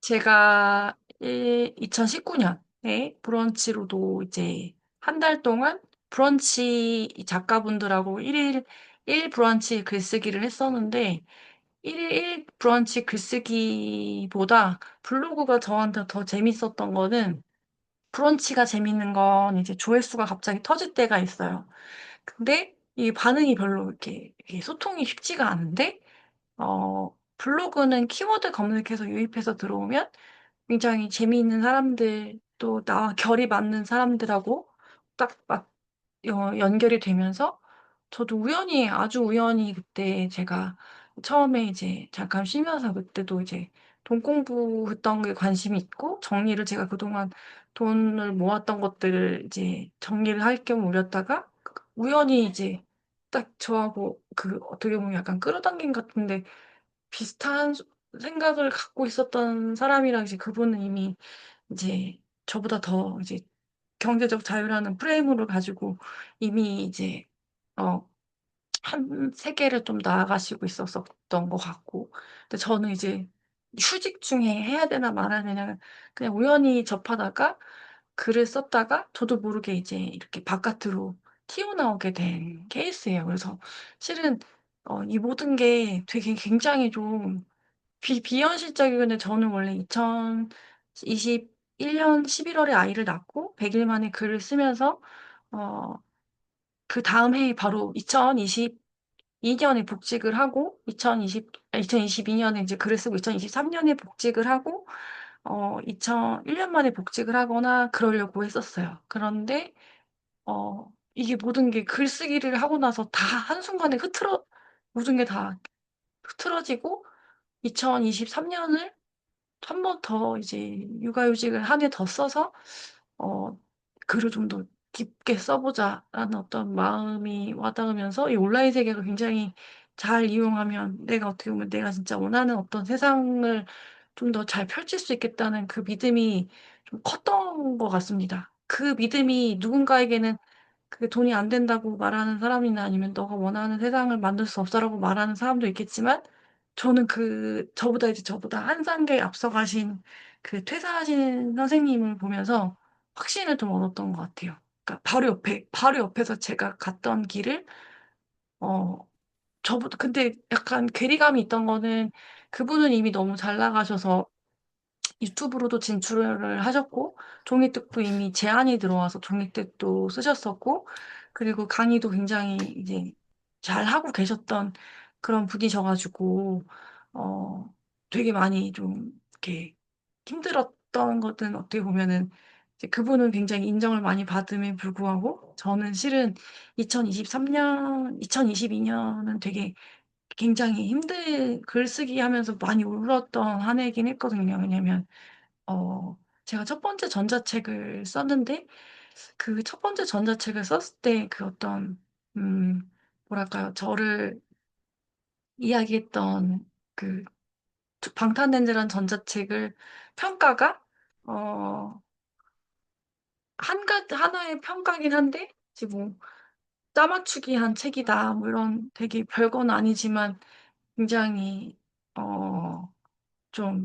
제가 2019년에 브런치로도 이제 한 달 동안 브런치 작가분들하고 일 브런치 글쓰기를 했었는데, 일 브런치 글쓰기보다 블로그가 저한테 더 재밌었던 거는, 브런치가 재밌는 건 이제 조회수가 갑자기 터질 때가 있어요. 근데 이 반응이 별로 이렇게 소통이 쉽지가 않은데, 블로그는 키워드 검색해서 유입해서 들어오면 굉장히 재미있는 사람들, 또 나와 결이 맞는 사람들하고 딱 연결이 되면서, 저도 우연히, 아주 우연히 그때 제가 처음에 이제 잠깐 쉬면서, 그때도 이제 돈 공부했던 게 관심이 있고, 정리를 제가 그동안 돈을 모았던 것들을 이제 정리를 할 겸 올렸다가, 우연히 이제 딱 저하고 어떻게 보면 약간 끌어당긴 것 같은데, 비슷한 생각을 갖고 있었던 사람이랑, 이제 그분은 이미 이제 저보다 더 이제 경제적 자유라는 프레임을 가지고 이미 이제 어 한 세계를 좀 나아가시고 있었었던 것 같고, 근데 저는 이제 휴직 중에 해야 되나 말아야 되나, 그냥 우연히 접하다가 글을 썼다가 저도 모르게 이제 이렇게 바깥으로 튀어나오게 된 케이스예요. 그래서 실은 이 모든 게 되게 굉장히 좀 비현실적이근데, 저는 원래 2021년 11월에 아이를 낳고 100일 만에 글을 쓰면서 어 그다음 해에 바로 2022년에 복직을 하고, 2022년에 이제 글을 쓰고 2023년에 복직을 하고, 1년 만에 복직을 하거나 그러려고 했었어요. 그런데 이게 모든 게 글쓰기를 하고 나서 다 한순간에 모든 게 다 흐트러지고, 2023년을 한 번 더 이제 육아휴직을 한 해 더 써서 어 '글을 좀 더 깊게 써 보자.'라는 어떤 마음이 와 닿으면서, 이 온라인 세계가 굉장히 잘 이용하면 내가 어떻게 보면 내가 진짜 원하는 어떤 세상을 좀 더 잘 펼칠 수 있겠다는 그 믿음이 좀 컸던 것 같습니다. 그 믿음이 누군가에게는 그게 돈이 안 된다고 말하는 사람이나, 아니면 "너가 원하는 세상을 만들 수 없어."라고 말하는 사람도 있겠지만, 저는 저보다 한 단계 앞서 가신 그 퇴사하신 선생님을 보면서 확신을 좀 얻었던 것 같아요. 그러니까 바로 옆에서 제가 갔던 길을, 어 저보다, 근데 약간 괴리감이 있던 거는, 그분은 이미 너무 잘 나가셔서 유튜브로도 진출을 하셨고, 종이책도 이미 제안이 들어와서 종이책도 쓰셨었고, 그리고 강의도 굉장히 이제 잘하고 계셨던 그런 분이셔 가지고, 어 되게 많이 좀 이렇게 힘들었던 것은, 어떻게 보면은 이제 그분은 굉장히 인정을 많이 받음에 불구하고, 저는 실은 2022년은 되게 굉장히 글쓰기 하면서 많이 울었던 한 해이긴 했거든요. 왜냐면 제가 첫 번째 전자책을 썼는데, 그 첫 번째 전자책을 썼을 때 그 어떤, 음 뭐랄까요? 저를 이야기했던 그 방탄엔젤이라는 전자책을 평가가 어 하나의 평가긴 한데, 이제 뭐 "짜맞추기 한 책이다." 뭐 이런 되게 별건 아니지만, 굉장히 어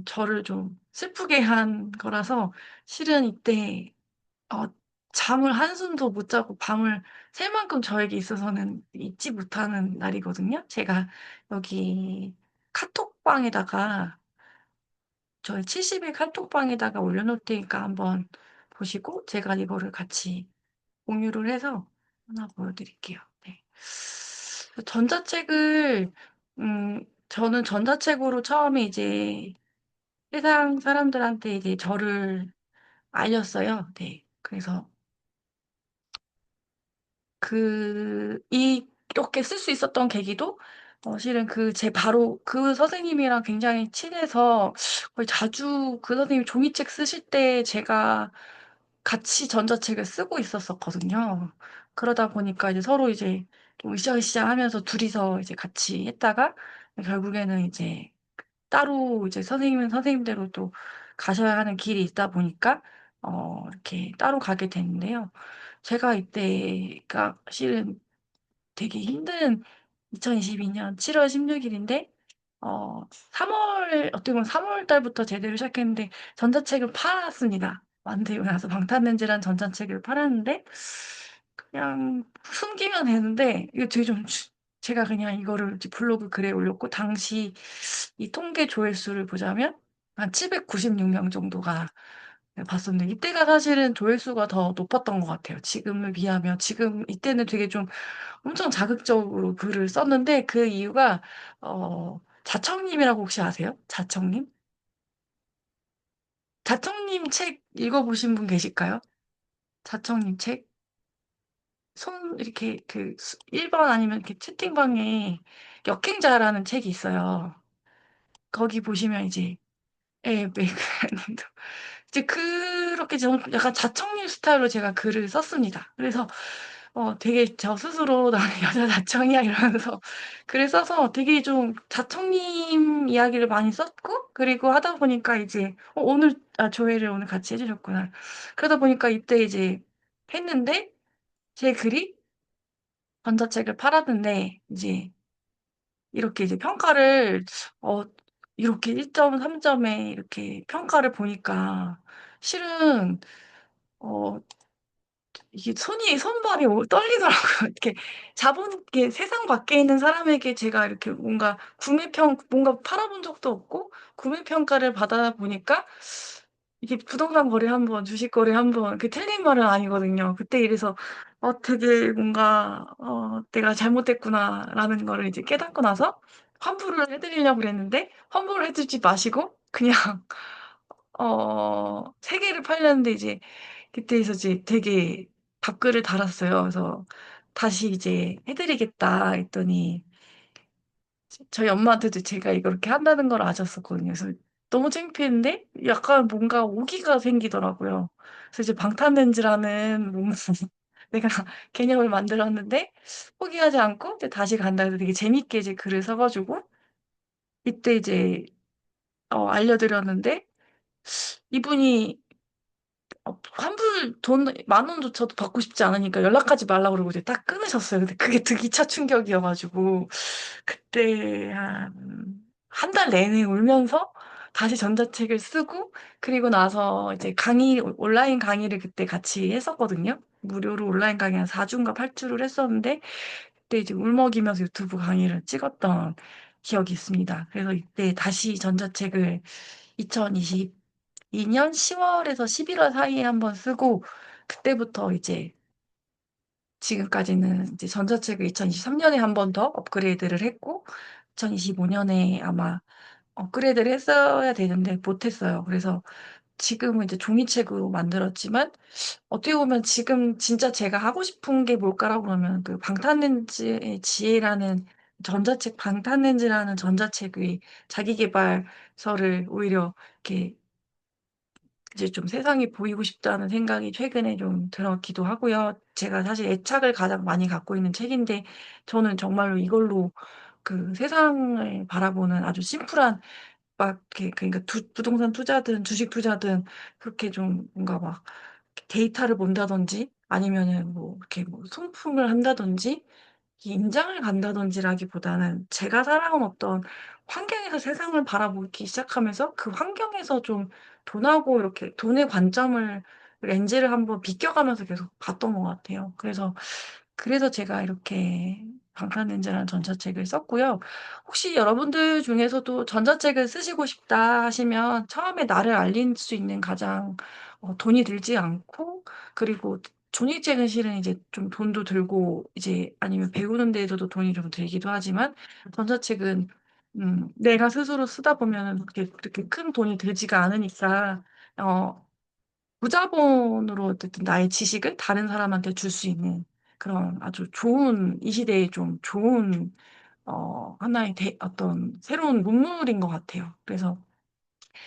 저를 좀 슬프게 한 거라서, 실은 이때 어 잠을 한숨도 못 자고 밤을 샐 만큼 저에게 있어서는 잊지 못하는 날이거든요. 제가 여기 카톡방에다가, 저희 70일 카톡방에다가 올려 놓을 테니까 한번 보시고, 제가 이거를 같이 공유를 해서 하나 보여 드릴게요. 네. 전자책을 저는 전자책으로 처음에 이제 세상 사람들한테 이제 저를 알렸어요. 네. 그래서 이렇게 쓸 수 있었던 계기도, 실은 바로 그 선생님이랑 굉장히 친해서, 거의 자주 그 선생님이 종이책 쓰실 때 제가 같이 전자책을 쓰고 있었었거든요. 그러다 보니까 이제 서로 이제 좀 으쌰으쌰 하면서 둘이서 이제 같이 했다가, 결국에는 이제 따로 이제 선생님은 선생님대로 또 가셔야 하는 길이 있다 보니까 이렇게 따로 가게 됐는데요. 제가 이때가 실은 되게 힘든 2022년 7월 16일인데, 3월 어떻게 보면 3월 달부터 제대로 시작했는데 전자책을 팔았습니다. 만들고 나서 방탄렌즈라는 전자책을 팔았는데 그냥 숨기면 되는데 이거 되게 좀 제가 그냥 이거를 이제 블로그 글에 올렸고 당시 이 통계 조회수를 보자면 한 796명 정도가 봤었는데 이때가 사실은 조회수가 더 높았던 것 같아요. 지금을 비하면 지금 이때는 되게 좀 엄청 자극적으로 글을 썼는데 그 이유가 자청님이라고 혹시 아세요? 자청님? 자청님 책 읽어보신 분 계실까요? 자청님 책? 이렇게 1번 아니면 이렇게 채팅방에 역행자라는 책이 있어요. 거기 보시면 이제 예, 메이크업님도 이제 그렇게 저는 약간 자청님 스타일로 제가 글을 썼습니다. 그래서 되게 저 스스로 '나는 여자 자청이야.' 이러면서 글을 써서 되게 좀 자청님 이야기를 많이 썼고 그리고 하다 보니까 이제 오늘 조회를 오늘 같이 해 주셨구나. 그러다 보니까 이때 이제 했는데 제 글이 전자책을 팔았는데 이제 이렇게 이제 평가를 어 이렇게 1 점, 3 점에 이렇게 평가를 보니까 실은 어 이게 손발이 떨리더라고요. 이렇게 이렇게 세상 밖에 있는 사람에게 제가 이렇게 뭔가 뭔가 팔아 본 적도 없고 구매 평가를 받아 보니까 이게 부동산 거래 한 번, 주식 거래 한 번 그 틀린 말은 아니거든요. 그때 이래서 되게 뭔가 '내가 잘못했구나.'라는 거를 이제 깨닫고 나서 환불을 해 드리려고 그랬는데 환불을 해 주지 마시고 그냥 3 개를 팔렸는데 이제 그때에서 이제 되게 답글을 달았어요. 그래서 "다시 이제 해 드리겠다." 했더니 저희 엄마한테도 제가 이거 이렇게 한다는 걸 아셨었거든요. 그래서 너무 창피했는데 약간 뭔가 오기가 생기더라고요. 그래서 이제 방탄렌즈라는 뭔가 내가 개념을 만들었는데 포기하지 않고 이제 "다시 간다." 해서 되게 재밌게 이제 글을 써 가지고 이때 이제 알려 드렸는데 이분이 환불 돈 10,000원조차도 받고 싶지 않으니까 연락하지 말라 그러고 이제 딱 끊으셨어요. 근데 그게 드 2차 충격이어 가지고 그때 한 달 내내 울면서 다시 전자책을 쓰고 그리고 나서 이제 온라인 강의를 그때 같이 했었거든요. 무료로 온라인 강의 한 4 주인가 8 주를 했었는데 그때 이제 울먹이면서 유튜브 강의를 찍었던 기억이 있습니다. 그래서 이때 다시 전자책을 2022년 10월 월에서 11월 사이에 한번 쓰고 그때부터 이제 지금까지는 이제 전자책을 2023 년에 한 번 더 업그레이드를 했고 2025 년에 아마 업그레이드를 했어야 되는데 못 했어요. 그래서 지금은 이제 종이책으로 만들었지만 어떻게 보면 지금 진짜 제가 하고 싶은 게 뭘까라고 그러면 그 방탄렌즈의 지혜라는 방탄렌즈라는 전자책의 자기 계발서를 오히려 이렇게 이제 좀 세상이 보이고 싶다는 생각이 최근에 좀 들었기도 하고요. 제가 사실 애착을 가장 많이 갖고 있는 책인데 저는 정말로 이걸로 그 세상을 바라보는 아주 심플한 막 이렇게 그러니까 부동산 투자든 주식 투자든 그렇게 좀 뭔가 막 데이터를 본다든지 아니면은 뭐 이렇게 뭐 손품을 한다든지 임장을 간다든지라기보다는 제가 살아온 어떤 환경에서 세상을 바라보기 시작하면서 그 환경에서 좀 돈하고 이렇게 돈의 관점을 렌즈를 한번 비껴가면서 계속 봤던 것 같아요. 그래서 제가 이렇게 방탄렌즈라는 전자책을 썼고요. 혹시 여러분들 중에서도 전자책을 쓰시고 싶다 하시면 처음에 나를 알릴 수 있는 가장 돈이 들지 않고 그리고 종이책은 실은 이제 좀 돈도 들고 이제 아니면 배우는 데에서도 돈이 좀 들기도 하지만 전자책은 내가 스스로 쓰다 보면은 그렇게 큰 돈이 들지가 않으니까 어 무자본으로 어쨌든 나의 지식을 다른 사람한테 줄 수 있는 그런 아주 좋은 이 시대에 좀 좋은 하나의 어떤 새로운 문물인 것 같아요. 그래서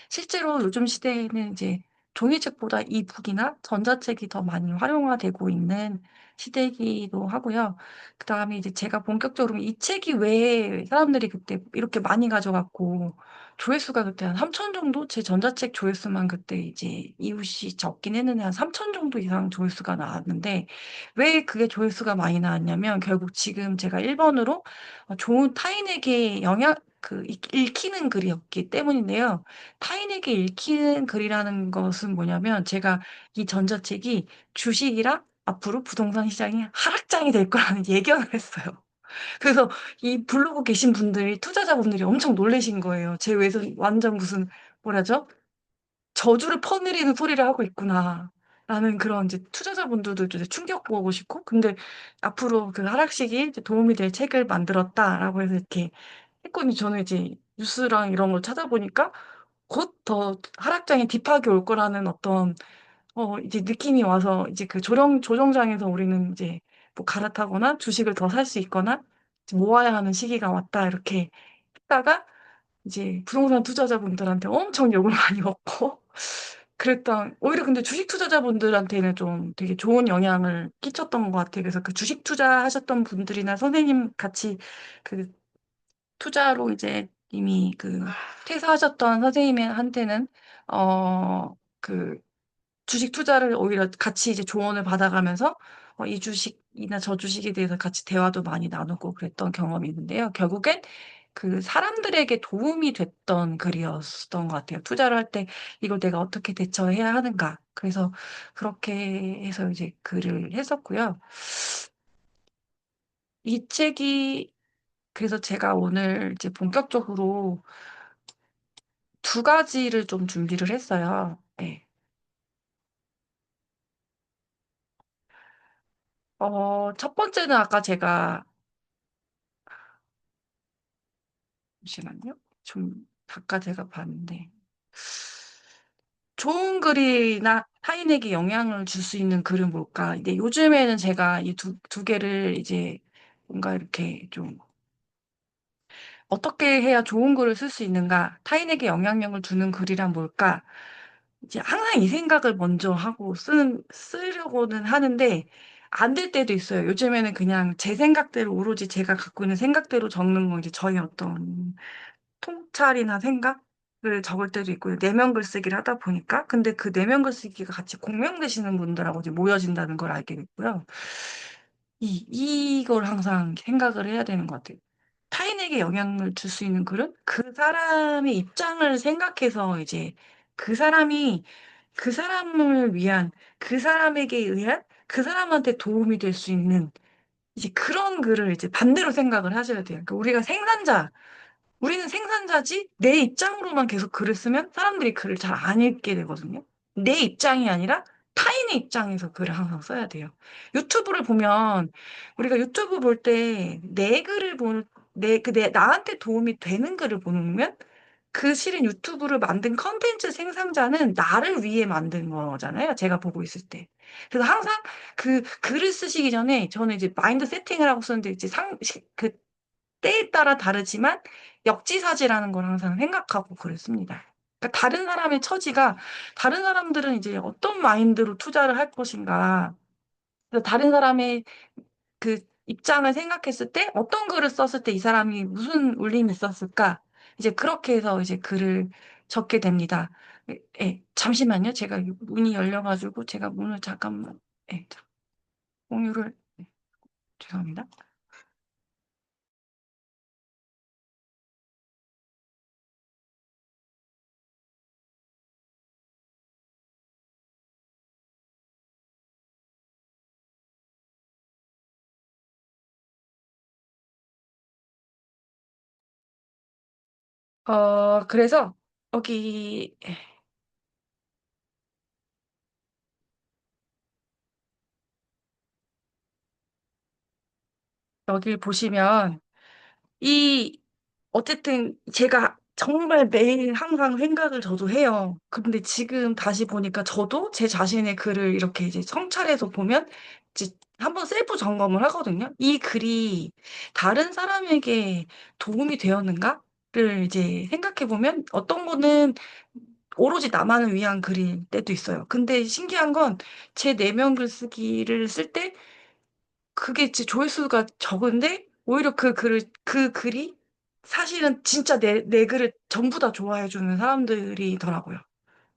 실제로 요즘 시대에는 이제 종이책보다 이북이나 전자책이 더 많이 활용화되고 있는 시대이기도 하고요. 그다음에 이제 제가 본격적으로 이 책이 왜 사람들이 그때 이렇게 많이 가져갔고 조회수가 그때 한 3천 정도 제 전자책 조회수만 그때 이제 이웃이 적긴 했는데 한 3천 정도 이상 조회수가 나왔는데 왜 그게 조회수가 많이 나왔냐면 결국 지금 제가 1 번으로 좋은 타인에게 영향 읽히는 글이었기 때문인데요. 타인에게 읽히는 글이라는 것은 뭐냐면 제가 이 전자책이 주식이랑 앞으로 부동산 시장이 하락장이 될 거라는 예견을 했어요. 그래서 이 블로그 계신 분들이 투자자분들이 엄청 놀라신 거예요. 제 외에서 완전 무슨 뭐라죠? 저주를 퍼내리는 소리를 하고 있구나라는 그런 이제 투자자분들도 이제 충격받고 싶고 근데 앞으로 그 하락시기에 이제 도움이 될 책을 만들었다라고 해서 이렇게 했거든요. 저는 이제 뉴스랑 이런 걸 찾아보니까 곧 더 하락장이 딥하게 올 거라는 어떤 이제 느낌이 와서 이제 그 조정장에서 우리는 이제 뭐 갈아타거나 주식을 더 살 수 있거나 이제 모아야 하는 시기가 왔다 이렇게 했다가 이제 부동산 투자자분들한테 엄청 욕을 많이 먹고 그랬던 오히려 근데 주식 투자자분들한테는 좀 되게 좋은 영향을 끼쳤던 것 같아요. 그래서 그 주식 투자하셨던 분들이나 선생님 같이 그 투자로 이제 이미 그 퇴사하셨던 선생님한테는 그 주식 투자를 오히려 같이 이제 조언을 받아가면서 이 주식이나 저 주식에 대해서 같이 대화도 많이 나누고 그랬던 경험이 있는데요. 결국엔 그 사람들에게 도움이 됐던 글이었던 것 같아요. 투자를 할 때 이걸 내가 어떻게 대처해야 하는가. 그래서 그렇게 해서 이제 글을 했었고요. 이 책이 그래서 제가 오늘 이제 본격적으로 두 가지를 좀 준비를 했어요. 네. 첫 번째는 아까 제가 잠시만요. 좀 아까 제가 봤는데 좋은 글이나 타인에게 영향을 줄 수 있는 글은 뭘까? 근데 요즘에는 제가 이 두 개를 이제 뭔가 이렇게 좀 어떻게 해야 좋은 글을 쓸 수 있는가? 타인에게 영향력을 주는 글이란 뭘까? 이제 항상 이 생각을 먼저 하고 쓰려고는 하는데 안 될 때도 있어요. 요즘에는 그냥 제 생각대로 오로지 제가 갖고 있는 생각대로 적는 건 이제 저희 어떤 통찰이나 생각을 적을 때도 있고 내면 글쓰기를 하다 보니까 근데 그 내면 글쓰기가 같이 공명되시는 분들하고 이제 모여진다는 걸 알게 됐고요. 이걸 항상 생각을 해야 되는 것 같아요. 타인에게 영향을 줄 수 있는 글은 그 사람의 입장을 생각해서 이제 그 사람이 그 사람을 위한 그 사람에게 의한 그 사람한테 도움이 될 수 있는 이제 그런 글을 이제 반대로 생각을 하셔야 돼요. 그러니까 우리는 생산자지 내 입장으로만 계속 글을 쓰면 사람들이 글을 잘 안 읽게 되거든요. 내 입장이 아니라 타인의 입장에서 글을 항상 써야 돼요. 유튜브를 보면 우리가 유튜브 볼 때 내 글을 보는 나한테 도움이 되는 글을 보면 그 실은 유튜브를 만든 컨텐츠 생산자는 나를 위해 만든 거잖아요. 제가 보고 있을 때. 그래서 항상 그 글을 쓰시기 전에 저는 이제 마인드 세팅을 하고 쓰는데 이제 그 때에 따라 다르지만 역지사지라는 걸 항상 생각하고 그랬습니다. 그러니까 다른 사람의 처지가 다른 사람들은 이제 어떤 마인드로 투자를 할 것인가. 그래서 다른 사람의 그 입장을 생각했을 때 어떤 글을 썼을 때 이 사람이 무슨 울림이 있었을까? 이제 그렇게 해서 이제 글을 적게 됩니다. 예, 예, 잠시만요. 제가 문이 열려가지고 제가 문을 잠깐만 예, 공유를 죄송합니다. 그래서 여기 여기 보시면 이 어쨌든 제가 정말 매일 항상 생각을 저도 해요. 근데 지금 다시 보니까 저도 제 자신의 글을 이렇게 이제 성찰해서 보면 이제 한번 셀프 점검을 하거든요. 이 글이 다른 사람에게 도움이 되었는가를 이제 생각해 보면 어떤 거는 오로지 나만을 위한 글일 때도 있어요. 근데 신기한 건 제 내면 글쓰기를 쓸때 그게 제 조회수가 적은데 오히려 그 글이 사실은 진짜 내 글을 전부 다 좋아해 주는 사람들이더라고요.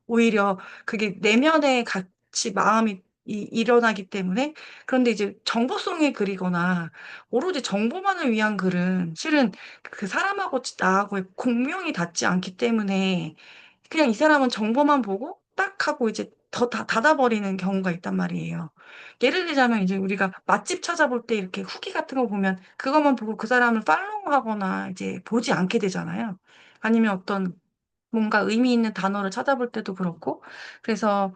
오히려 그게 내면의 같이 마음이 일어나기 때문에. 그런데 이제 정보성의 글이거나 오로지 정보만을 위한 글은 실은 그 사람하고 나하고의 공명이 닿지 않기 때문에 그냥 이 사람은 정보만 보고 딱 하고 이제 더 닫아버리는 경우가 있단 말이에요. 예를 들자면 이제 우리가 맛집 찾아볼 때 이렇게 후기 같은 거 보면 그것만 보고 그 사람을 팔로우하거나 이제 보지 않게 되잖아요. 아니면 어떤 뭔가 의미 있는 단어를 찾아볼 때도 그렇고. 그래서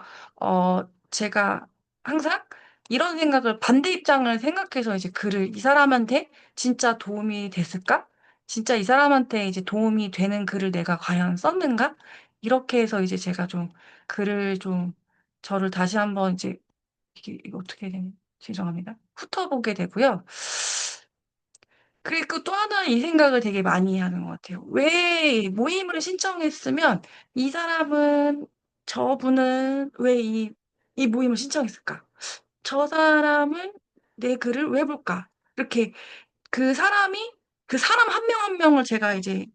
제가 항상 이런 생각을 반대 입장을 생각해서 이제 글을 이 사람한테 진짜 도움이 됐을까? 진짜 이 사람한테 이제 도움이 되는 글을 내가 과연 썼는가? 이렇게 해서 이제 제가 좀 글을 좀 저를 다시 한번 이제 이게 어떻게 되니? 죄송합니다. 훑어보게 되고요. 그리고 또 하나 이 생각을 되게 많이 하는 것 같아요. 왜 모임을 신청했으면 이 사람은 저분은 왜 이 모임을 신청했을까? 저 사람은 내 글을 왜 볼까? 이렇게 그 사람이 그 사람 한 명 한 명을 제가 이제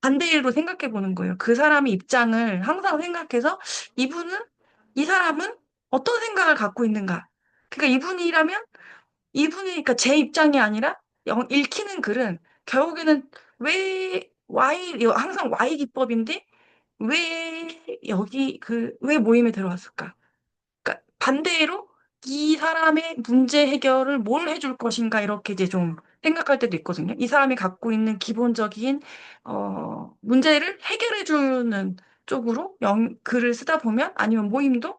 반대로 생각해 보는 거예요. 그 사람의 입장을 항상 생각해서 이분은 이 사람은 어떤 생각을 갖고 있는가? 그러니까 이분이라면 이분이 그러니까 제 입장이 아니라 읽히는 글은 결국에는 왜 why 항상 why 기법인데 왜 여기 왜 모임에 들어왔을까? 그러니까 반대로 이 사람의 문제 해결을 뭘 해줄 것인가 이렇게 이제 좀 생각할 때도 있거든요. 이 사람이 갖고 있는 기본적인 문제를 해결해 주는 쪽으로 글을 쓰다 보면 아니면 모임도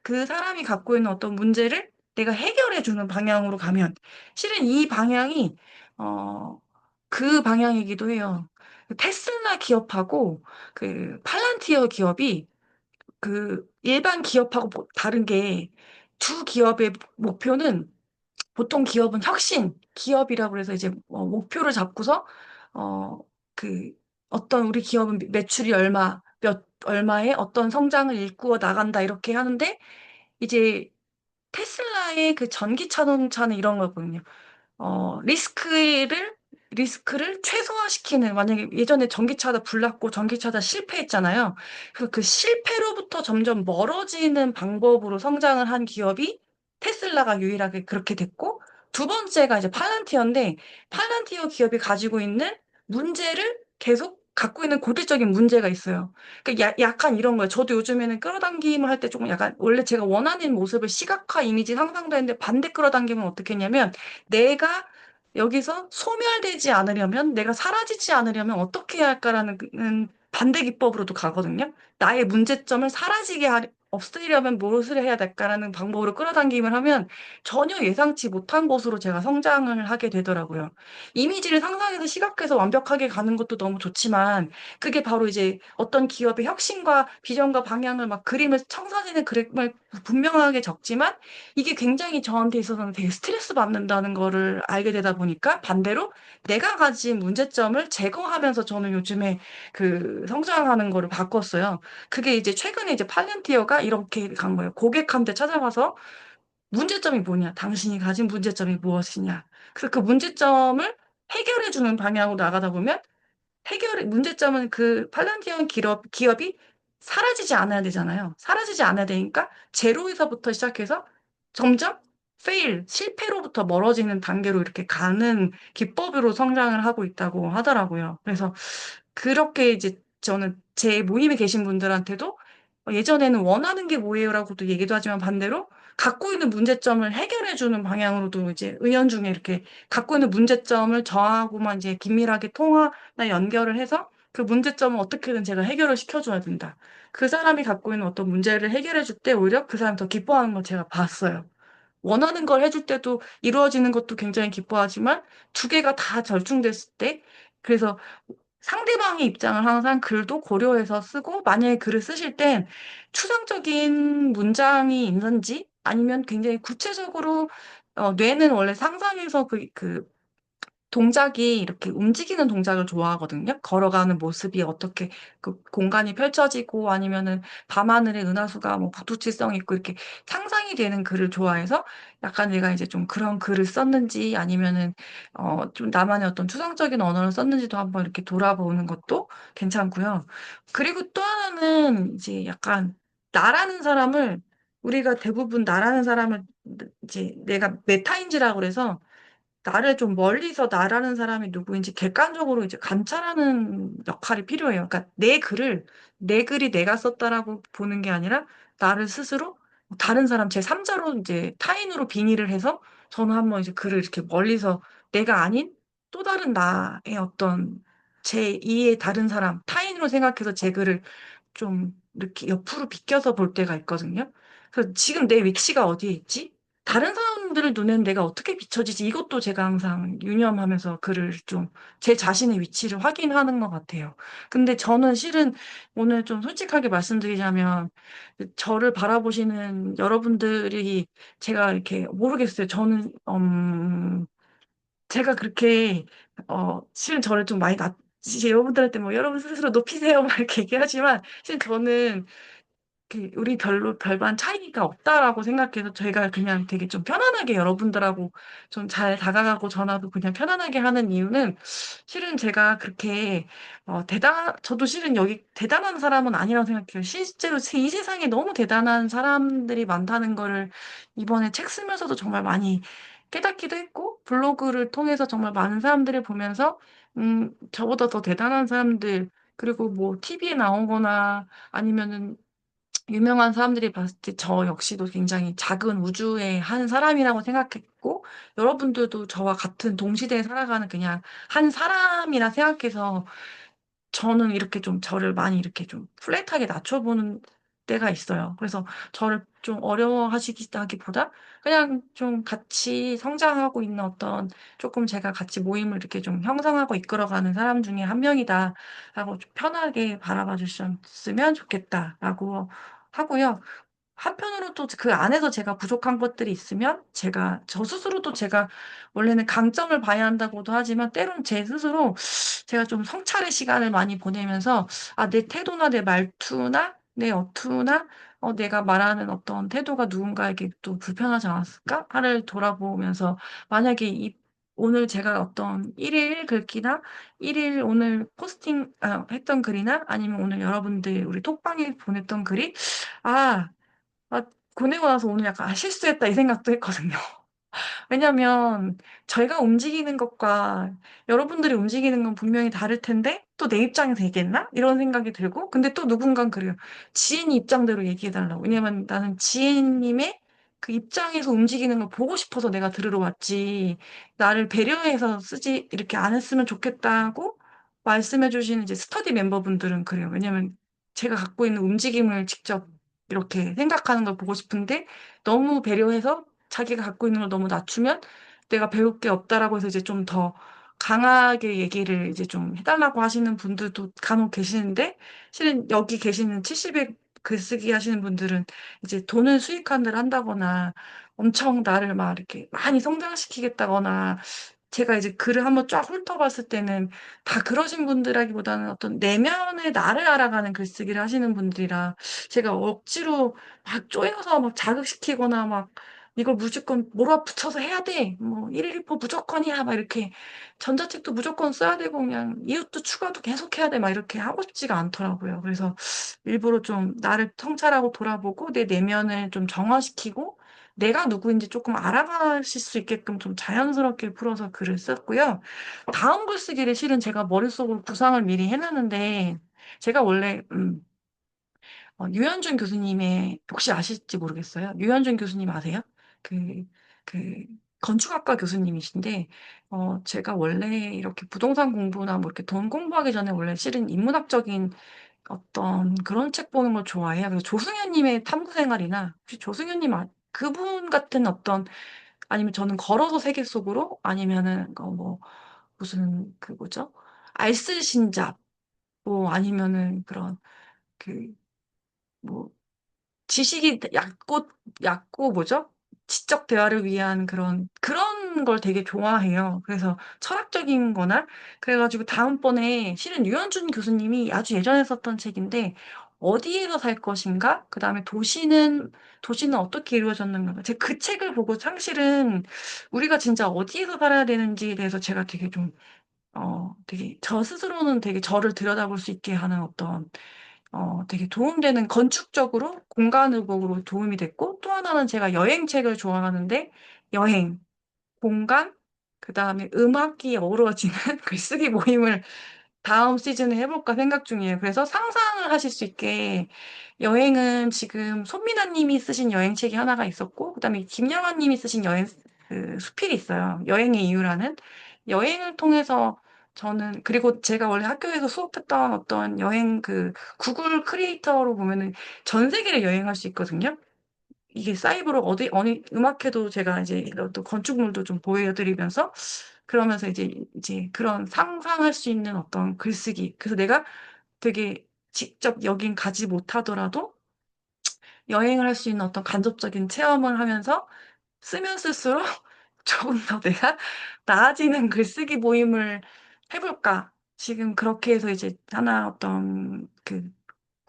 그 사람이 갖고 있는 어떤 문제를 내가 해결해 주는 방향으로 가면 실은 이 방향이 어 그 방향이기도 해요. 그 테슬라 기업하고 그 팔란티어 기업이 그 일반 기업하고 다른 게 두 기업의 목표는 보통 기업은 혁신 기업이라고 그래서 이제 목표를 잡고서 어 그 어떤 우리 기업은 매출이 얼마에 어떤 성장을 일구어 나간다 이렇게 하는데 이제 테슬라의 그 전기 자동차는 이런 거거든요. 리스크를 최소화시키는 만약에 예전에 전기차가 불났고 전기차가 실패했잖아요. 그래서 그 실패로부터 점점 멀어지는 방법으로 성장을 한 기업이 테슬라가 유일하게 그렇게 됐고 두 번째가 이제 팔란티어인데 팔란티어 기업이 가지고 있는 문제를 계속 갖고 있는 고질적인 문제가 있어요. 그러니까 약간 이런 거예요. 저도 요즘에는 끌어당김을 할 때 조금 약간 원래 제가 원하는 모습을 시각화 이미지 상상도 했는데 반대 끌어당김은 어떻게 했냐면 내가 여기서 소멸되지 않으려면, 내가 사라지지 않으려면 어떻게 해야 할까라는 반대 기법으로도 가거든요. 나의 문제점을 없애려면 무엇을 해야 될까라는 방법으로 끌어당김을 하면 전혀 예상치 못한 곳으로 제가 성장을 하게 되더라고요. 이미지를 상상해서 시각해서 완벽하게 가는 것도 너무 좋지만 그게 바로 이제 어떤 기업의 혁신과 비전과 방향을 막 청사진의 그림을 분명하게 적지만 이게 굉장히 저한테 있어서는 되게 스트레스 받는다는 거를 알게 되다 보니까 반대로 내가 가진 문제점을 제거하면서 저는 요즘에 그 성장하는 거를 바꿨어요. 그게 이제 최근에 이제 팔렌티어가 이렇게 간 거예요. 고객한테 찾아가서 문제점이 뭐냐? 당신이 가진 문제점이 무엇이냐? 그래서 그 문제점을 해결해 주는 방향으로 나가다 보면 해결의 문제점은 그 팔란티언 기업이 사라지지 않아야 되잖아요. 사라지지 않아야 되니까 제로에서부터 시작해서 점점 실패로부터 멀어지는 단계로 이렇게 가는 기법으로 성장을 하고 있다고 하더라고요. 그래서 그렇게 이제 저는 제 모임에 계신 분들한테도 예전에는 원하는 게 뭐예요라고도 얘기도 하지만 반대로 갖고 있는 문제점을 해결해 주는 방향으로도 이제 은연중에 이렇게 갖고 있는 문제점을 저하고만 이제 긴밀하게 통화나 연결을 해서 그 문제점을 어떻게든 제가 해결을 시켜줘야 된다. 그 사람이 갖고 있는 어떤 문제를 해결해 줄 때 오히려 그 사람이 더 기뻐하는 걸 제가 봤어요. 원하는 걸 해줄 때도 이루어지는 것도 굉장히 기뻐하지만 두 개가 다 절충됐을 때 그래서 상대방의 입장을 항상 글도 고려해서 쓰고 만약에 글을 쓰실 땐 추상적인 문장이 있는지 아니면 굉장히 구체적으로 뇌는 원래 상상해서 동작이 이렇게 움직이는 동작을 좋아하거든요. 걸어가는 모습이 어떻게 그 공간이 펼쳐지고 아니면은 밤하늘의 은하수가 뭐 북두칠성 있고 이렇게 상상이 되는 글을 좋아해서 약간 내가 이제 좀 그런 글을 썼는지 아니면은 좀 나만의 어떤 추상적인 언어를 썼는지도 한번 이렇게 돌아보는 것도 괜찮고요. 그리고 또 하나는 이제 약간 나라는 사람을 우리가 대부분 나라는 사람을 이제 내가 메타인지라고 그래서 나를 좀 멀리서 나라는 사람이 누구인지 객관적으로 이제 관찰하는 역할이 필요해요. 그러니까 내 글을 내 글이 내가 썼다라고 보는 게 아니라 나를 스스로 다른 사람 제3자로 이제 타인으로 빙의를 해서 저는 한번 이제 글을 이렇게 멀리서 내가 아닌 또 다른 나의 어떤 제2의 다른 사람 타인으로 생각해서 제 글을 좀 이렇게 옆으로 비껴서 볼 때가 있거든요. 그래서 지금 내 위치가 어디에 있지? 다른 사람들의 눈에는 내가 어떻게 비춰지지? 이것도 제가 항상 유념하면서 글을 좀 제 자신의 위치를 확인하는 것 같아요. 근데 저는 실은 오늘 좀 솔직하게 말씀드리자면 저를 바라보시는 여러분들이 제가 이렇게 모르겠어요. 저는 제가 그렇게 실은 저를 좀 많이 이제 여러분들한테 뭐 여러분 스스로 높이세요 막 이렇게 얘기하지만 실은 저는 우리 별로 별반 차이가 없다라고 생각해서 저희가 그냥 되게 좀 편안하게 여러분들하고 좀 잘 다가가고 전화도 그냥 편안하게 하는 이유는 실은 제가 그렇게 저도 실은 여기 대단한 사람은 아니라고 생각해요. 실제로 이 세상에 너무 대단한 사람들이 많다는 거를 이번에 책 쓰면서도 정말 많이 깨닫기도 했고 블로그를 통해서 정말 많은 사람들을 보면서 저보다 더 대단한 사람들 그리고 뭐 TV에 나오거나 아니면은 유명한 사람들이 봤을 때 저 역시도 굉장히 작은 우주의 한 사람이라고 생각했고, 여러분들도 저와 같은 동시대에 살아가는 그냥 한 사람이라 생각해서 저는 이렇게 좀 저를 많이 이렇게 좀 플랫하게 낮춰보는 때가 있어요. 그래서 저를 좀 어려워하시기보다 그냥 좀 같이 성장하고 있는 어떤 조금 제가 같이 모임을 이렇게 좀 형성하고 이끌어가는 사람 중에 한 명이다라고 좀 편하게 바라봐 주셨으면 좋겠다라고 하고요. 한편으로 또 그 안에서 제가 부족한 것들이 있으면 저 스스로도 제가 원래는 강점을 봐야 한다고도 하지만 때로는 제 스스로 제가 좀 성찰의 시간을 많이 보내면서 아, 내 태도나 내 말투나 내 어투나 내가 말하는 어떤 태도가 누군가에게 또 불편하지 않았을까? 하를 돌아보면서 만약에 오늘 제가 어떤 일일 글귀나 일일 오늘 했던 글이나 아니면 오늘 여러분들 우리 톡방에 보냈던 글이 아, 아, 보내고 나서 오늘 약간 실수했다 이 생각도 했거든요. 왜냐면 저희가 움직이는 것과 여러분들이 움직이는 건 분명히 다를 텐데 또 내 입장에서 얘기했나? 이런 생각이 들고 근데 또 누군간 그래요. 지인 입장대로 얘기해달라고. 왜냐면 나는 지인님의 그 입장에서 움직이는 걸 보고 싶어서 내가 들으러 왔지. 나를 배려해서 쓰지 이렇게 안 했으면 좋겠다고 말씀해 주신 이제 스터디 멤버분들은 그래요. 왜냐면 제가 갖고 있는 움직임을 직접 이렇게 생각하는 걸 보고 싶은데 너무 배려해서 자기가 갖고 있는 걸 너무 낮추면 내가 배울 게 없다라고 해서 이제 좀 더 강하게 얘기를 이제 좀 해달라고 하시는 분들도 간혹 계시는데 실은 여기 계시는 70의 글쓰기 하시는 분들은 이제 돈을 수익한 일 한다거나 엄청 나를 막 이렇게 많이 성장시키겠다거나 제가 이제 글을 한번 쫙 훑어봤을 때는 다 그러신 분들이라기보다는 어떤 내면의 나를 알아가는 글쓰기를 하시는 분들이라 제가 억지로 막 쪼여서 막 자극시키거나 막 이걸 무조건 몰아붙여서 해야 돼. 뭐, 1일1포 무조건이야. 막 이렇게 전자책도 무조건 써야 되고 그냥 이웃도 추가도 계속 해야 돼. 막 이렇게 하고 싶지가 않더라고요. 그래서 일부러 좀 나를 성찰하고 돌아보고 내 내면을 좀 정화시키고 내가 누구인지 조금 알아가실 수 있게끔 좀 자연스럽게 풀어서 글을 썼고요. 다음 글쓰기를 실은 제가 머릿속으로 구상을 미리 해놨는데 제가 원래 유현준 교수님의 혹시 아실지 모르겠어요. 유현준 교수님 아세요? 그, 그 건축학과 교수님이신데 제가 원래 이렇게 부동산 공부나 뭐 이렇게 돈 공부하기 전에 원래 실은 인문학적인 어떤 그런 책 보는 걸 좋아해요. 그래서 조승현님의 탐구 생활이나 혹시 조승현님 그분 같은 어떤 아니면 저는 걸어서 세계 속으로 아니면은 뭐 무슨 그 뭐죠? 알쓸신잡 뭐 아니면은 그런 그 뭐 지식이 얕고 뭐죠? 지적 대화를 위한 그런 걸 되게 좋아해요. 그래서 철학적인 거나 그래가지고 다음번에 실은 유현준 교수님이 아주 예전에 썼던 책인데 어디에서 살 것인가? 그다음에 도시는 어떻게 이루어졌는가? 제가 그 책을 보고 사실은 우리가 진짜 어디에서 살아야 되는지에 대해서 제가 되게 좀 되게 저 스스로는 되게 저를 들여다볼 수 있게 하는 어떤 되게 도움되는 건축적으로 공간으로 도움이 됐고 또 하나는 제가 여행책을 좋아하는데 여행, 공간, 그다음에 음악이 어우러지는 글쓰기 모임을 다음 시즌에 해볼까 생각 중이에요. 그래서 상상을 하실 수 있게 여행은 지금 손민아 님이 쓰신 여행책이 하나가 있었고, 그다음에 김영환 님이 쓰신 여행, 그 수필이 있어요. 여행의 이유라는. 여행을 통해서 저는, 그리고 제가 원래 학교에서 수업했던 어떤 여행 구글 크리에이터로 보면은 전 세계를 여행할 수 있거든요. 이게 사이버로 어디 음악회도 제가 이제 또 건축물도 좀 보여드리면서 그러면서 이제 그런 상상할 수 있는 어떤 글쓰기. 그래서 내가 되게 직접 여긴 가지 못하더라도 여행을 할 수 있는 어떤 간접적인 체험을 하면서 쓰면 쓸수록 조금 더 내가 나아지는 글쓰기 모임을 해볼까. 지금 그렇게 해서 이제 하나 어떤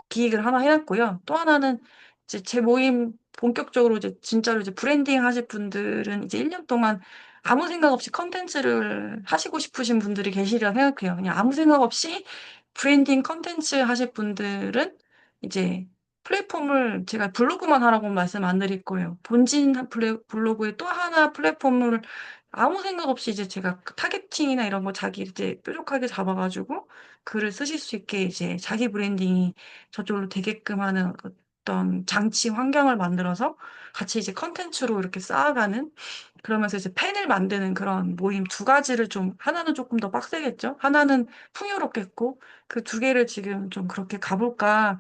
기획을 하나 해놨고요. 또 하나는 이제 제 모임 본격적으로 이제 진짜로 이제 브랜딩 하실 분들은 이제 1년 동안 아무 생각 없이 컨텐츠를 하시고 싶으신 분들이 계시리라 생각해요. 그냥 아무 생각 없이 브랜딩 컨텐츠 하실 분들은 이제 플랫폼을 제가 블로그만 하라고 말씀 안 드릴 거예요. 본진 블로그에 또 하나 플랫폼을 아무 생각 없이 이제 제가 타겟팅이나 이런 거 자기 이제 뾰족하게 잡아가지고 글을 쓰실 수 있게 이제 자기 브랜딩이 저절로 되게끔 하는 어떤 장치 환경을 만들어서 같이 이제 컨텐츠로 이렇게 쌓아가는 그러면서 이제 펜을 만드는 그런 모임 두 가지를 좀 하나는 조금 더 빡세겠죠? 하나는 풍요롭겠고 그 두 개를 지금 좀 그렇게 가볼까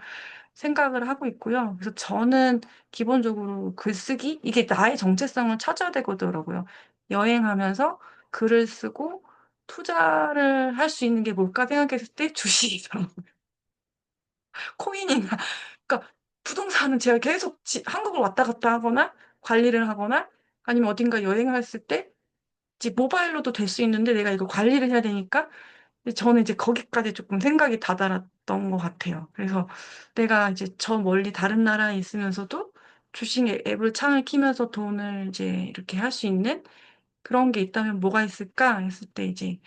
생각을 하고 있고요. 그래서 저는 기본적으로 글쓰기 이게 나의 정체성을 찾아야 되더라고요. 여행하면서 글을 쓰고 투자를 할 수 있는 게 뭘까 생각했을 때 주식이더라고요. 코인이나 그러니까 부동산은 제가 계속 한국을 왔다 갔다 하거나 관리를 하거나 아니면 어딘가 여행을 했을 때 이제 모바일로도 될 수 있는데 내가 이거 관리를 해야 되니까 저는 이제 거기까지 조금 생각이 다다랐던 것 같아요. 그래서 내가 이제 저 멀리 다른 나라에 있으면서도 주식 앱을 창을 키면서 돈을 이제 이렇게 할 수 있는 그런 게 있다면 뭐가 있을까 했을 때 이제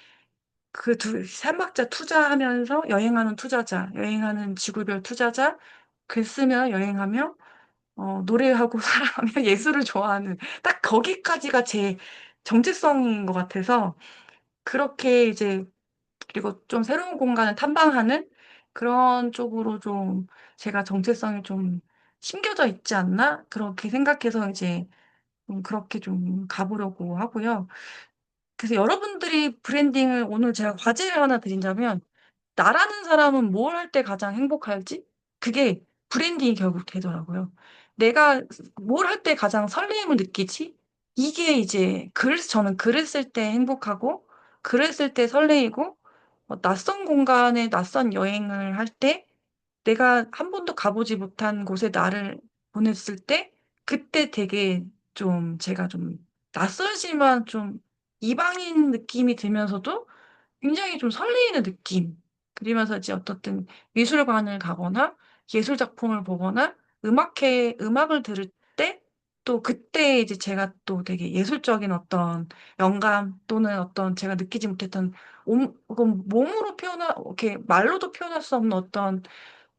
삼박자 투자하면서 여행하는 투자자, 여행하는 지구별 투자자, 글 쓰며 여행하며, 노래하고 사랑하며 예술을 좋아하는 딱 거기까지가 제 정체성인 것 같아서 그렇게 이제 그리고 좀 새로운 공간을 탐방하는 그런 쪽으로 좀 제가 정체성이 좀 심겨져 있지 않나? 그렇게 생각해서 이제 그렇게 좀 가보려고 하고요. 그래서 여러분들이 브랜딩을 오늘 제가 과제를 하나 드린다면 나라는 사람은 뭘 할 때 가장 행복할지? 그게 브랜딩이 결국 되더라고요. 내가 뭘 할 때 가장 설레임을 느끼지? 이게 이제 저는 글을 쓸 때 행복하고, 글을 쓸 때 설레이고, 낯선 공간에 낯선 여행을 할 때, 내가 한 번도 가보지 못한 곳에 나를 보냈을 때, 그때 되게 제가 좀 낯설지만 좀 이방인 느낌이 들면서도 굉장히 좀 설레이는 느낌. 그러면서 이제 어떻든 미술관을 가거나 예술 작품을 보거나 음악을 들을 때 또 그때 이제 제가 또 되게 예술적인 어떤 영감 또는 어떤 제가 느끼지 못했던 혹은 몸으로 이렇게 말로도 표현할 수 없는 어떤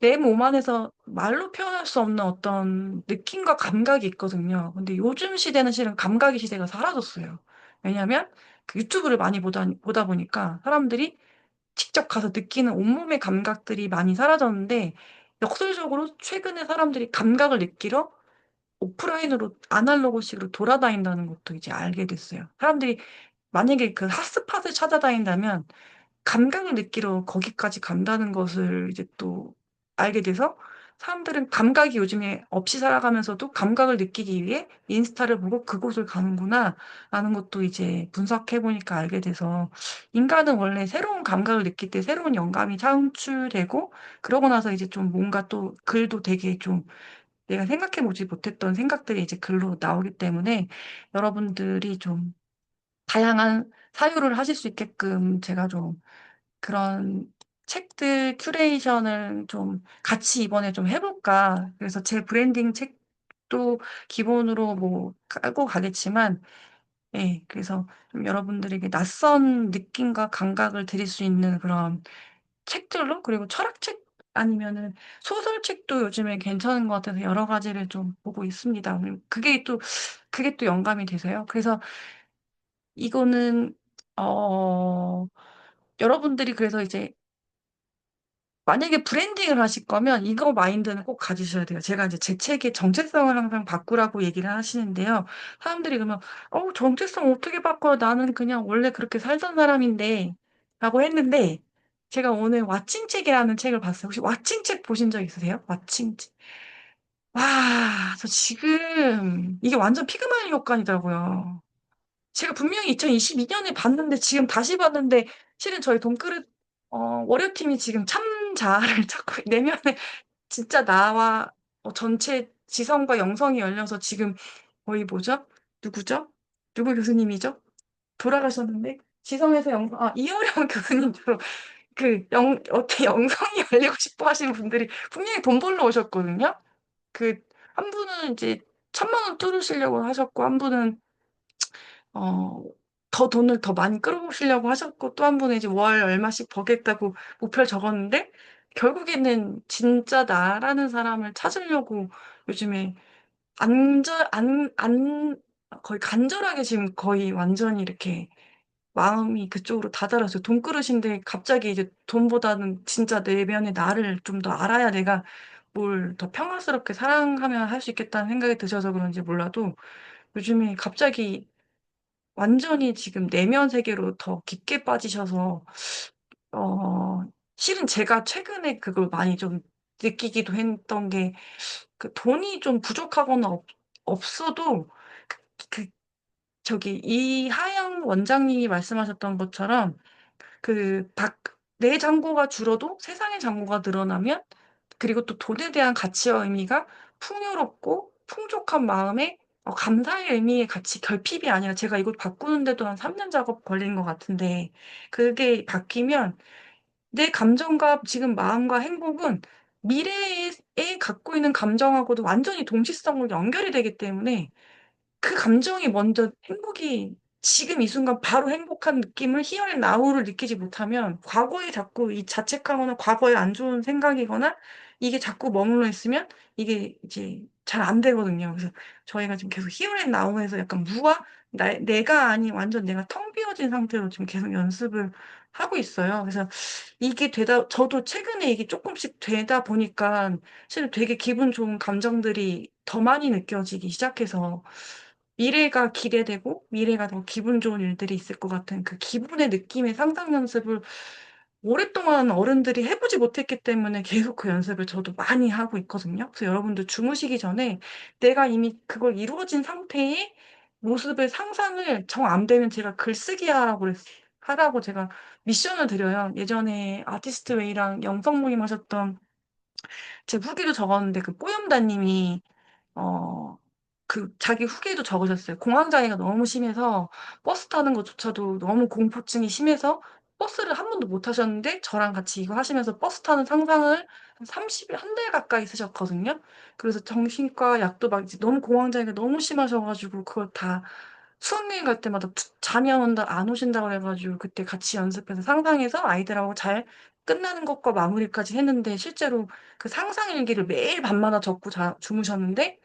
내 몸 안에서 말로 표현할 수 없는 어떤 느낌과 감각이 있거든요. 근데 요즘 시대는 실은 감각의 시대가 사라졌어요. 왜냐하면 그 유튜브를 많이 보다 보니까 사람들이 직접 가서 느끼는 온몸의 감각들이 많이 사라졌는데 역설적으로 최근에 사람들이 감각을 느끼러 오프라인으로 아날로그식으로 돌아다닌다는 것도 이제 알게 됐어요. 사람들이 만약에 그 핫스팟을 찾아다닌다면 감각을 느끼러 거기까지 간다는 것을 이제 또 알게 돼서 사람들은 감각이 요즘에 없이 살아가면서도 감각을 느끼기 위해 인스타를 보고 그곳을 가는구나 라는 것도 이제 분석해 보니까 알게 돼서 인간은 원래 새로운 감각을 느낄 때 새로운 영감이 창출되고 그러고 나서 이제 좀 뭔가 또 글도 되게 좀 내가 생각해 보지 못했던 생각들이 이제 글로 나오기 때문에 여러분들이 좀 다양한 사유를 하실 수 있게끔 제가 좀 그런 책들 큐레이션을 좀 같이 이번에 좀 해볼까. 그래서 제 브랜딩 책도 기본으로 뭐 깔고 가겠지만, 예, 그래서 좀 여러분들에게 낯선 느낌과 감각을 드릴 수 있는 그런 책들로, 그리고 철학책 아니면은 소설책도 요즘에 괜찮은 것 같아서 여러 가지를 좀 보고 있습니다. 그게 또 영감이 되세요. 그래서 이거는, 어, 여러분들이 그래서 이제 만약에 브랜딩을 하실 거면 이거 마인드는 꼭 가지셔야 돼요. 제가 이제 제 책의 정체성을 항상 바꾸라고 얘기를 하시는데요. 사람들이 그러면, 정체성 어떻게 바꿔요? 나는 그냥 원래 그렇게 살던 사람인데, 라고 했는데, 제가 오늘 왓칭책이라는 책을 봤어요. 혹시 왓칭책 보신 적 있으세요? 왓칭책. 와, 저 지금, 이게 완전 피그마일 효과이더라고요. 제가 분명히 2022년에 봤는데, 지금 다시 봤는데, 실은 저희 돈그릇, 월요팀이 지금 참자아를 찾고, 내면에 진짜 나와 전체 지성과 영성이 열려서 지금 거의 뭐죠? 누구죠? 누구 교수님이죠? 돌아가셨는데? 지성에서 영성, 이효령 교수님처럼 어떻게 영성이 열리고 싶어 하시는 분들이 분명히 돈 벌러 오셨거든요? 그, 한 분은 이제 1,000만 원 뚫으시려고 하셨고, 한 분은 어, 더 돈을 더 많이 끌어오시려고 하셨고, 또 한 분은 이제 월 얼마씩 버겠다고 목표를 적었는데, 결국에는 진짜 나라는 사람을 찾으려고 요즘에 거의 간절하게 지금 거의 완전히 이렇게 마음이 그쪽으로 다다랐어요. 돈그릇인데 갑자기 이제 돈보다는 진짜 내면의 나를 좀 더 알아야 내가 뭘 더 평화스럽게 사랑하면 할 수 있겠다는 생각이 드셔서 그런지 몰라도 요즘에 갑자기 완전히 지금 내면 세계로 더 깊게 빠지셔서 어 실은 제가 최근에 그걸 많이 좀 느끼기도 했던 게 돈이 좀 부족하거나 없어도 그 그 저기 이하영 원장님이 말씀하셨던 것처럼 그 박 내 잔고가 줄어도 세상의 잔고가 늘어나면 그리고 또 돈에 대한 가치와 의미가 풍요롭고 풍족한 마음에 감사의 의미의 가치 결핍이 아니라 제가 이걸 바꾸는데도 한 3년 작업 걸린 것 같은데 그게 바뀌면 내 감정과 지금 마음과 행복은 미래에 갖고 있는 감정하고도 완전히 동시성으로 연결이 되기 때문에 그 감정이 먼저 행복이 지금 이 순간 바로 행복한 느낌을 here and now를 느끼지 못하면 과거에 자꾸 이 자책하거나 과거에 안 좋은 생각이거나 이게 자꾸 머물러 있으면 이게 이제 잘 안 되거든요. 그래서 저희가 지금 계속 here and now에서 약간 내가 아닌 완전 내가 텅 비어진 상태로 지금 계속 연습을 하고 있어요. 그래서 이게 저도 최근에 이게 조금씩 되다 보니까 사실 되게 기분 좋은 감정들이 더 많이 느껴지기 시작해서 미래가 기대되고 미래가 더 기분 좋은 일들이 있을 것 같은 그 기분의 느낌의 상상 연습을 오랫동안 어른들이 해보지 못했기 때문에 계속 그 연습을 저도 많이 하고 있거든요. 그래서 여러분들 주무시기 전에 내가 이미 그걸 이루어진 상태의 모습을 상상을 정 안 되면 제가 글쓰기 하라고 제가 미션을 드려요. 예전에 아티스트 웨이랑 영성 모임 하셨던 제 후기도 적었는데 그 뽀염다님이 어, 자기 후기에도 적으셨어요. 공황장애가 너무 심해서 버스 타는 것조차도 너무 공포증이 심해서 버스를 한 번도 못 타셨는데 저랑 같이 이거 하시면서 버스 타는 상상을 한 30일, 한 달 가까이 쓰셨거든요. 그래서 정신과 약도 막 이제 너무 공황장애가 너무 심하셔가지고 그걸 다 수학여행 갈 때마다 잠이 안 오신다고 해가지고 그때 같이 연습해서 상상해서 아이들하고 잘 끝나는 것과 마무리까지 했는데 실제로 그 상상 일기를 매일 밤마다 적고 주무셨는데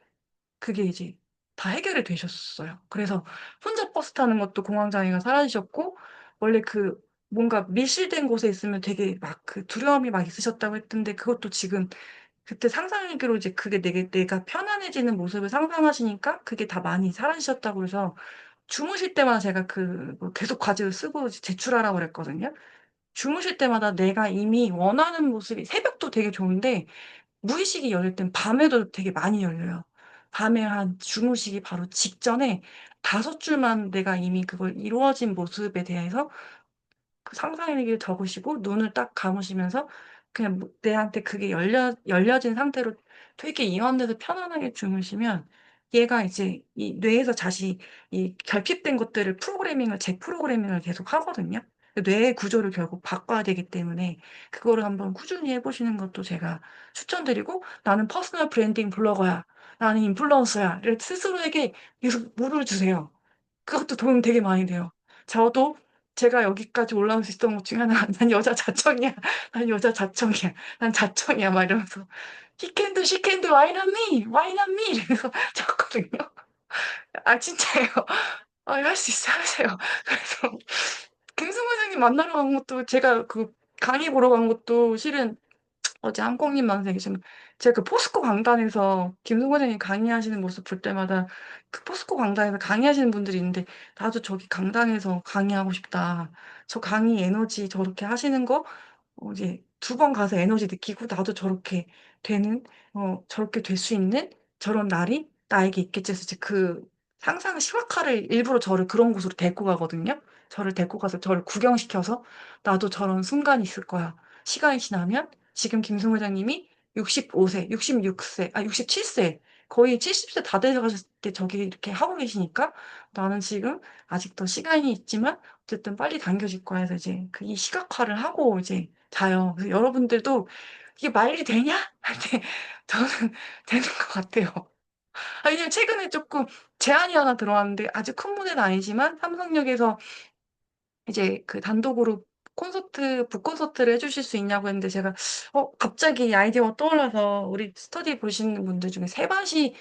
그게 이제 다 해결이 되셨어요. 그래서 혼자 버스 타는 것도 공황장애가 사라지셨고, 원래 뭔가 밀실된 곳에 있으면 되게 막 두려움이 막 있으셨다고 했던데, 그것도 지금 그때 상상일기로 이제 그게 내가 편안해지는 모습을 상상하시니까 그게 다 많이 사라지셨다고 해서 주무실 때마다 제가 뭐 계속 과제를 쓰고 제출하라고 그랬거든요. 주무실 때마다 내가 이미 원하는 모습이 새벽도 되게 좋은데 무의식이 열릴 땐 밤에도 되게 많이 열려요. 밤에 한 주무시기 바로 직전에 5줄만 내가 이미 그걸 이루어진 모습에 대해서 그 상상일기를 적으시고 눈을 딱 감으시면서 그냥 내한테 그게 열려진 상태로 되게 이완돼서 편안하게 주무시면 얘가 이제 이 뇌에서 다시 이 결핍된 것들을 재프로그래밍을 계속 하거든요. 뇌의 구조를 결국 바꿔야 되기 때문에 그거를 한번 꾸준히 해보시는 것도 제가 추천드리고 나는 퍼스널 브랜딩 블로거야. 나는 인플루언서야. 스스로에게 계속 물을 주세요. 그것도 도움 되게 많이 돼요. 저도 제가 여기까지 올라올 수 있었던 것 중에 하나가 "난 여자 자청이야. 난 여자 자청이야. 난 자청이야." 막 이러면서 "He can do, she can do. Why not me? Why not me?" 이러면서 쳤거든요. 아 진짜예요. "아 할 수 있어요. 하세요." 그래서 김승호 선생님 만나러 간 것도 제가 그 강의 보러 간 것도 실은 어제 한국님 만세 계시는 제가 그 포스코 강단에서 김승호 선생님 강의하시는 모습 볼 때마다 그 포스코 강단에서 강의하시는 분들이 있는데 '나도 저기 강당에서 강의하고 싶다. 저 강의 에너지 저렇게 하시는 거 이제 두 번 가서 에너지 느끼고 나도 저렇게 되는 저렇게 될 수 있는 저런 날이 나에게 있겠지.' 해서 이제 그 상상 시각화를 일부러 저를 그런 곳으로 데리고 가거든요. 저를 데리고 가서 저를 구경시켜서 "나도 저런 순간이 있을 거야. 시간이 지나면 지금 김승호 회장님이 65 세, 66 세, 67세 거의 70세 다 되셔 가셨을 때 저기 이렇게 하고 계시니까 나는 지금 아직도 시간이 있지만 어쨌든 빨리 당겨질 거야." 해서 이제 그 이 시각화를 하고 이제 자요. 그래서 여러분들도 '이게 말이 되냐?' 할 때 저는 되는 것 같아요. 왜냐면 최근에 쪼끔 제안이 하나 들어왔는데 아주 큰 무대는 아니지만 삼성역에서 이제 그 단독으로 콘서트 북콘서트를 해 주실 수 있냐고 했는데 제가 갑자기 이 아이디어가 떠올라서 우리 스터디 보시는 분들 중에 세밭이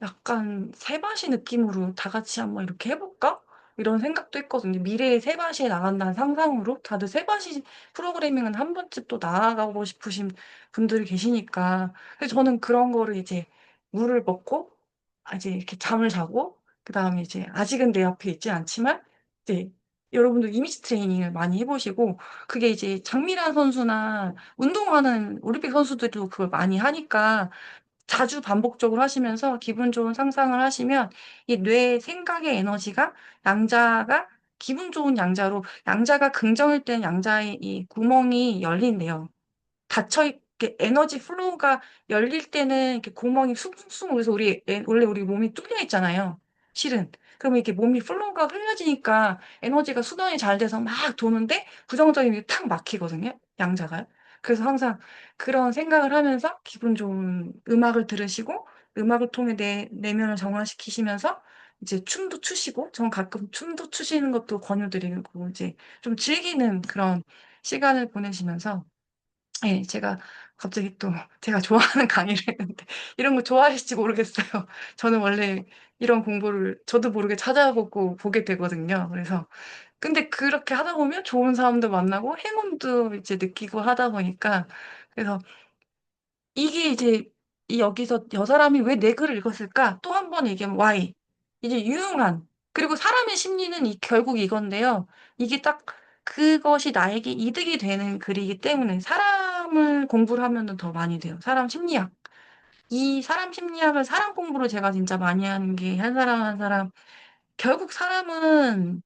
약간 '세밭이 느낌으로 다 같이 한번 이렇게 해 볼까?' 이런 생각도 했거든요. 미래의 세밭이 나간다는 상상으로 다들 세밭이 프로그래밍은 한 번쯤 또 나아가고 싶으신 분들이 계시니까. 그래서 저는 그런 거를 이제 물을 먹고 이제 이렇게 잠을 자고 그다음에 이제 아직은 내 옆에 있진 않지만 이제 여러분들 이미지 트레이닝을 많이 해 보시고 그게 이제 장미란 선수나 운동하는 올림픽 선수들도 그걸 많이 하니까 자주 반복적으로 하시면서 기분 좋은 상상을 하시면 이 뇌의 생각의 에너지가 양자가 기분 좋은 양자로 양자가 긍정일 때는 양자의 이 구멍이 열린대요. 닫혀 있게 에너지 플로우가 열릴 때는 이렇게 구멍이 숭숭 그래서 원래 우리 몸이 뚫려 있잖아요 실은. 그러면 이렇게 몸이 플로우가 흘려지니까 에너지가 수단이 잘 돼서 막 도는데 부정적인 게 탁 막히거든요 양자가요. 그래서 항상 그런 생각을 하면서 기분 좋은 음악을 들으시고 음악을 통해 내 내면을 정화시키시면서 이제 춤도 추시고 저는 가끔 춤도 추시는 것도 권유 드리고 이제 좀 즐기는 그런 시간을 보내시면서 예. 제가 갑자기 또 제가 좋아하는 강의를 했는데 이런 거 좋아하실지 모르겠어요. 저는 원래 이런 공부를 저도 모르게 찾아보고 보게 되거든요. 그래서 근데 그렇게 하다 보면 좋은 사람도 만나고 행운도 이제 느끼고 하다 보니까 그래서 이게 이제 이 여기서 '저 사람이 왜 내 글을 읽었을까?' 또 한 번 얘기하면 why. 이제 유용한 그리고 사람의 심리는 결국 이건데요. 이게 딱 그것이 나에게 이득이 되는 글이기 때문에 사람을 공부를 하면은 더 많이 돼요, 사람 심리학. 이 사람 심리학을 사람 공부를 제가 진짜 많이 하는 게 한 사람 한 사람 결국 사람은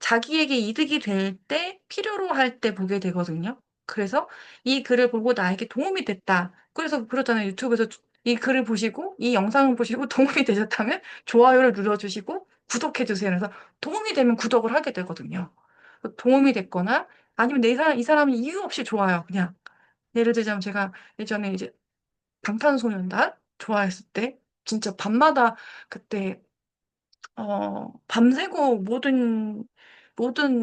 자기에게 이득이 될 때 필요로 할 때 보게 되거든요. 그래서 '이 글을 보고 나에게 도움이 됐다.' 그래서 그러잖아요. 유튜브에서 이 글을 보시고 이 영상을 보시고 도움이 되셨다면 좋아요를 눌러 주시고 구독해 주세요. 그래서 도움이 되면 구독을 하게 되거든요. 도움이 됐거나 아니면 이 사람이 이유 없이 좋아요 그냥. 예를 들자면 제가 예전에 이제 방탄소년단 좋아했을 때 진짜 밤마다 그때 밤새고 모든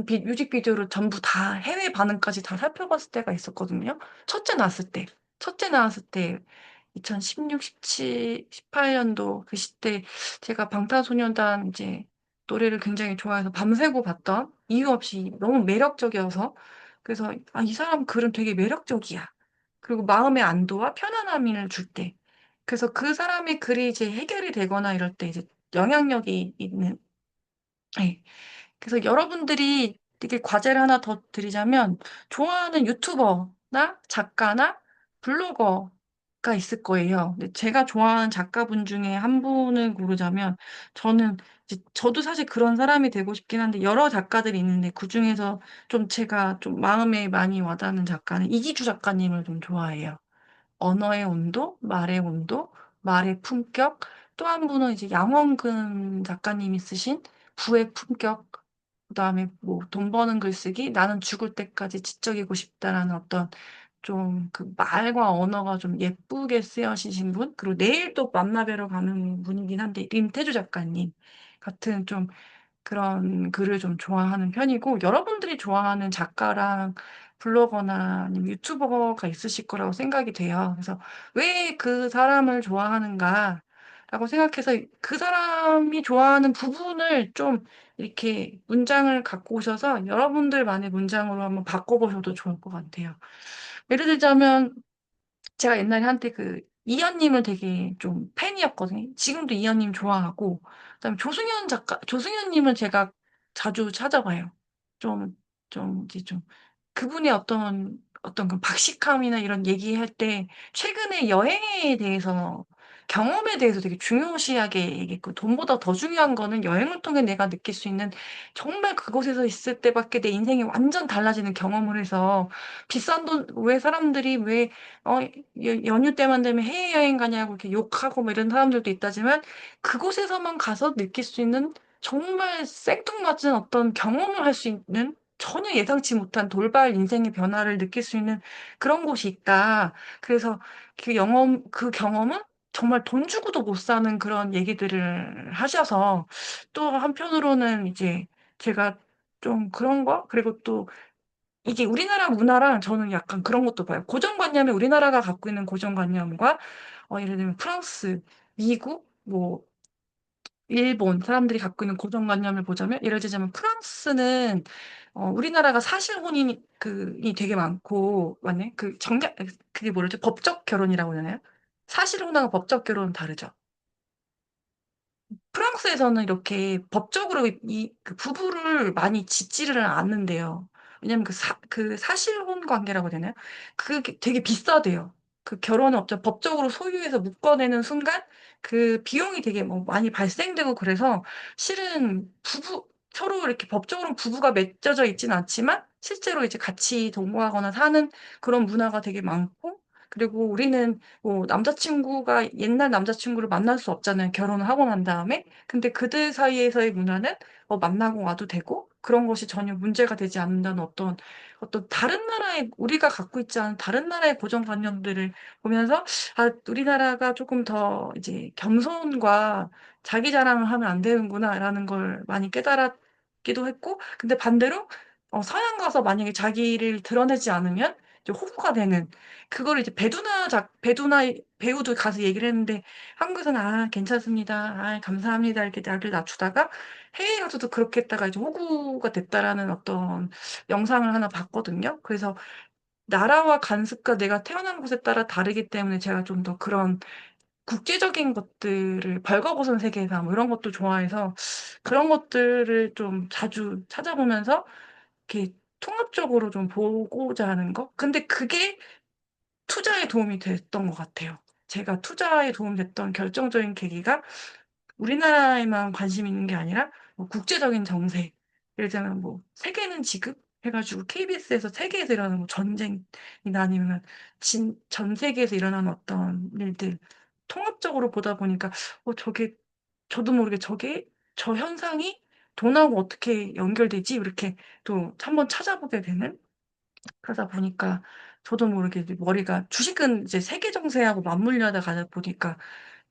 뮤직비디오를 전부 다 해외 반응까지 다 살펴봤을 때가 있었거든요. 첫째 나왔을 때. 첫째 나왔을 때 2016, 17, 18 년도 그 시대 제가 방탄소년단 이제 노래를 굉장히 좋아해서 밤새고 봤던 이유 없이 너무 매력적이어서 그래서 '아 이 사람 글은 되게 매력적이야.' 그리고 마음의 안도와 편안함을 줄 때. 그래서 그 사람의 글이 이제 해결이 되거나 이럴 때 이제 영향력이 있는 예. 그래서 여러분들이 되게 과제를 하나 더 드리자면 좋아하는 유튜버나 작가나 블로거가 있을 거예요. 근데 제가 좋아하는 작가분 중에 한 분을 고르자면 저는 이제 저도 사실 그런 사람이 되고 싶긴 한데 여러 작가들이 있는데 그중에서 좀 제가 좀 마음에 많이 와 닿는 작가는 이기주 작가님을 좀 좋아해요. 언어의 온도, 말의 온도, 말의 품격 또 한 분은 이제 양원근 작가님이 쓰신 부의 품격 그다음에 뭐 돈 버는 글쓰기, 나는 죽을 때까지 지적이고 싶다라는 어떤 좀 그 말과 언어가 좀 예쁘게 쓰여지신 분 그리고 내일 또 만나 뵈러 가는 분이긴 한데 임태주 작가님 같은 좀 그런 글을 좀 좋아하는 편이고, 여러분들이 좋아하는 작가랑 블로거나 아니면 유튜버가 있으실 거라고 생각이 돼요. 그래서 왜 그 사람을 좋아하는가라고 생각해서 그 사람이 좋아하는 부분을 좀 이렇게 문장을 갖고 오셔서 여러분들만의 문장으로 한번 바꿔보셔도 좋을 것 같아요. 예를 들자면 제가 옛날에 한때 그 이현님을 되게 좀 팬이었거든요. 지금도 이현님 좋아하고, 그다음에 조승현 작가, 조승현님은 제가 자주 찾아봐요. 좀, 이제 좀, 그분의 어떤 그 박식함이나 이런 얘기할 때, 최근에 여행에 대해서, 경험에 대해서 되게 중요시하게 얘기했고, 돈보다 더 중요한 거는 여행을 통해 내가 느낄 수 있는 정말 그곳에서 있을 때밖에 내 인생이 완전 달라지는 경험을 해서, 비싼 돈, 왜 사람들이 왜 어, 연휴 때만 되면 해외여행 가냐고 이렇게 욕하고 뭐 이런 사람들도 있다지만 그곳에서만 가서 느낄 수 있는 정말 생뚱맞은 어떤 경험을 할 수 있는 전혀 예상치 못한 돌발 인생의 변화를 느낄 수 있는 그런 곳이 있다. 그래서 그 경험은 정말 돈 주고도 못 사는 그런 얘기들을 하셔서 또 한편으로는 이제 제가 좀 그런 거 그리고 또 이게 우리나라 문화랑 저는 약간 그런 것도 봐요. 고정관념이 우리나라가 갖고 있는 고정관념과 예를 들면 프랑스, 미국, 뭐 일본 사람들이 갖고 있는 고정관념을 보자면 예를 들자면 프랑스는 우리나라가 사실 혼인이 그이 되게 많고 맞네. 그 정작 그게 뭐랬죠? 법적 결혼이라고 하잖아요. 사실 혼하고 법적 결혼은 다르죠. 프랑스에서는 이렇게 법적으로 그 부부를 많이 짓지를 않는데요. 왜냐면 그 사실혼 관계라고 해야 되나요? 그게 되게 비싸대요. 그 결혼업자 법적으로 소유해서 묶어내는 순간 그 비용이 되게 뭐 많이 발생되고 그래서 실은 서로 이렇게 법적으로 부부가 맺어져 있지는 않지만 실제로 이제 같이 동거하거나 사는 그런 문화가 되게 많고 그리고 우리는 뭐 남자친구가 옛날 남자친구를 만날 수 없잖아요. 결혼을 하고 난 다음에. 근데 그들 사이에서의 문화는 만나고 와도 되고 그런 것이 전혀 문제가 되지 않는다는 어떤 다른 나라의 우리가 갖고 있지 않은 다른 나라의 고정관념들을 보면서 아, 우리나라가 조금 더 이제 겸손과 자기 자랑을 하면 안 되는구나라는 걸 많이 깨달았기도 했고 근데 반대로 서양 가서 만약에 자기를 드러내지 않으면 이제 호구가 되는 그거를 이제 배두나 배우도 가서 얘기를 했는데 한국에서는 아 괜찮습니다. 아 감사합니다. 이렇게 나를 낮추다가 해외에 가서도 그렇게 했다가 이제 호구가 됐다라는 어떤 영상을 하나 봤거든요. 그래서 나라와 관습과 내가 태어난 곳에 따라 다르기 때문에 제가 좀 더 그런 국제적인 것들을 벌거벗은 세계사 뭐 이런 것도 좋아해서 그런 것들을 좀 자주 찾아보면서 이렇게 통합적으로 좀 보고자 하는 거. 근데 그게 투자에 도움이 됐던 것 같아요. 제가 투자에 도움됐던 결정적인 계기가 우리나라에만 관심 있는 게 아니라 뭐 국제적인 정세, 예를 들면 뭐 세계는 지금 해가지고 KBS에서 세계에서 일어나는 뭐 전쟁이나 아니면 전 세계에서 일어나는 어떤 일들 통합적으로 보다 보니까 저게 저도 모르게 저게 저 현상이 돈하고 어떻게 연결되지? 이렇게 또 한번 찾아보게 되는 그러다 보니까 저도 모르게 이제 머리가 주식은 이제 세계 정세하고 맞물려다 가다 보니까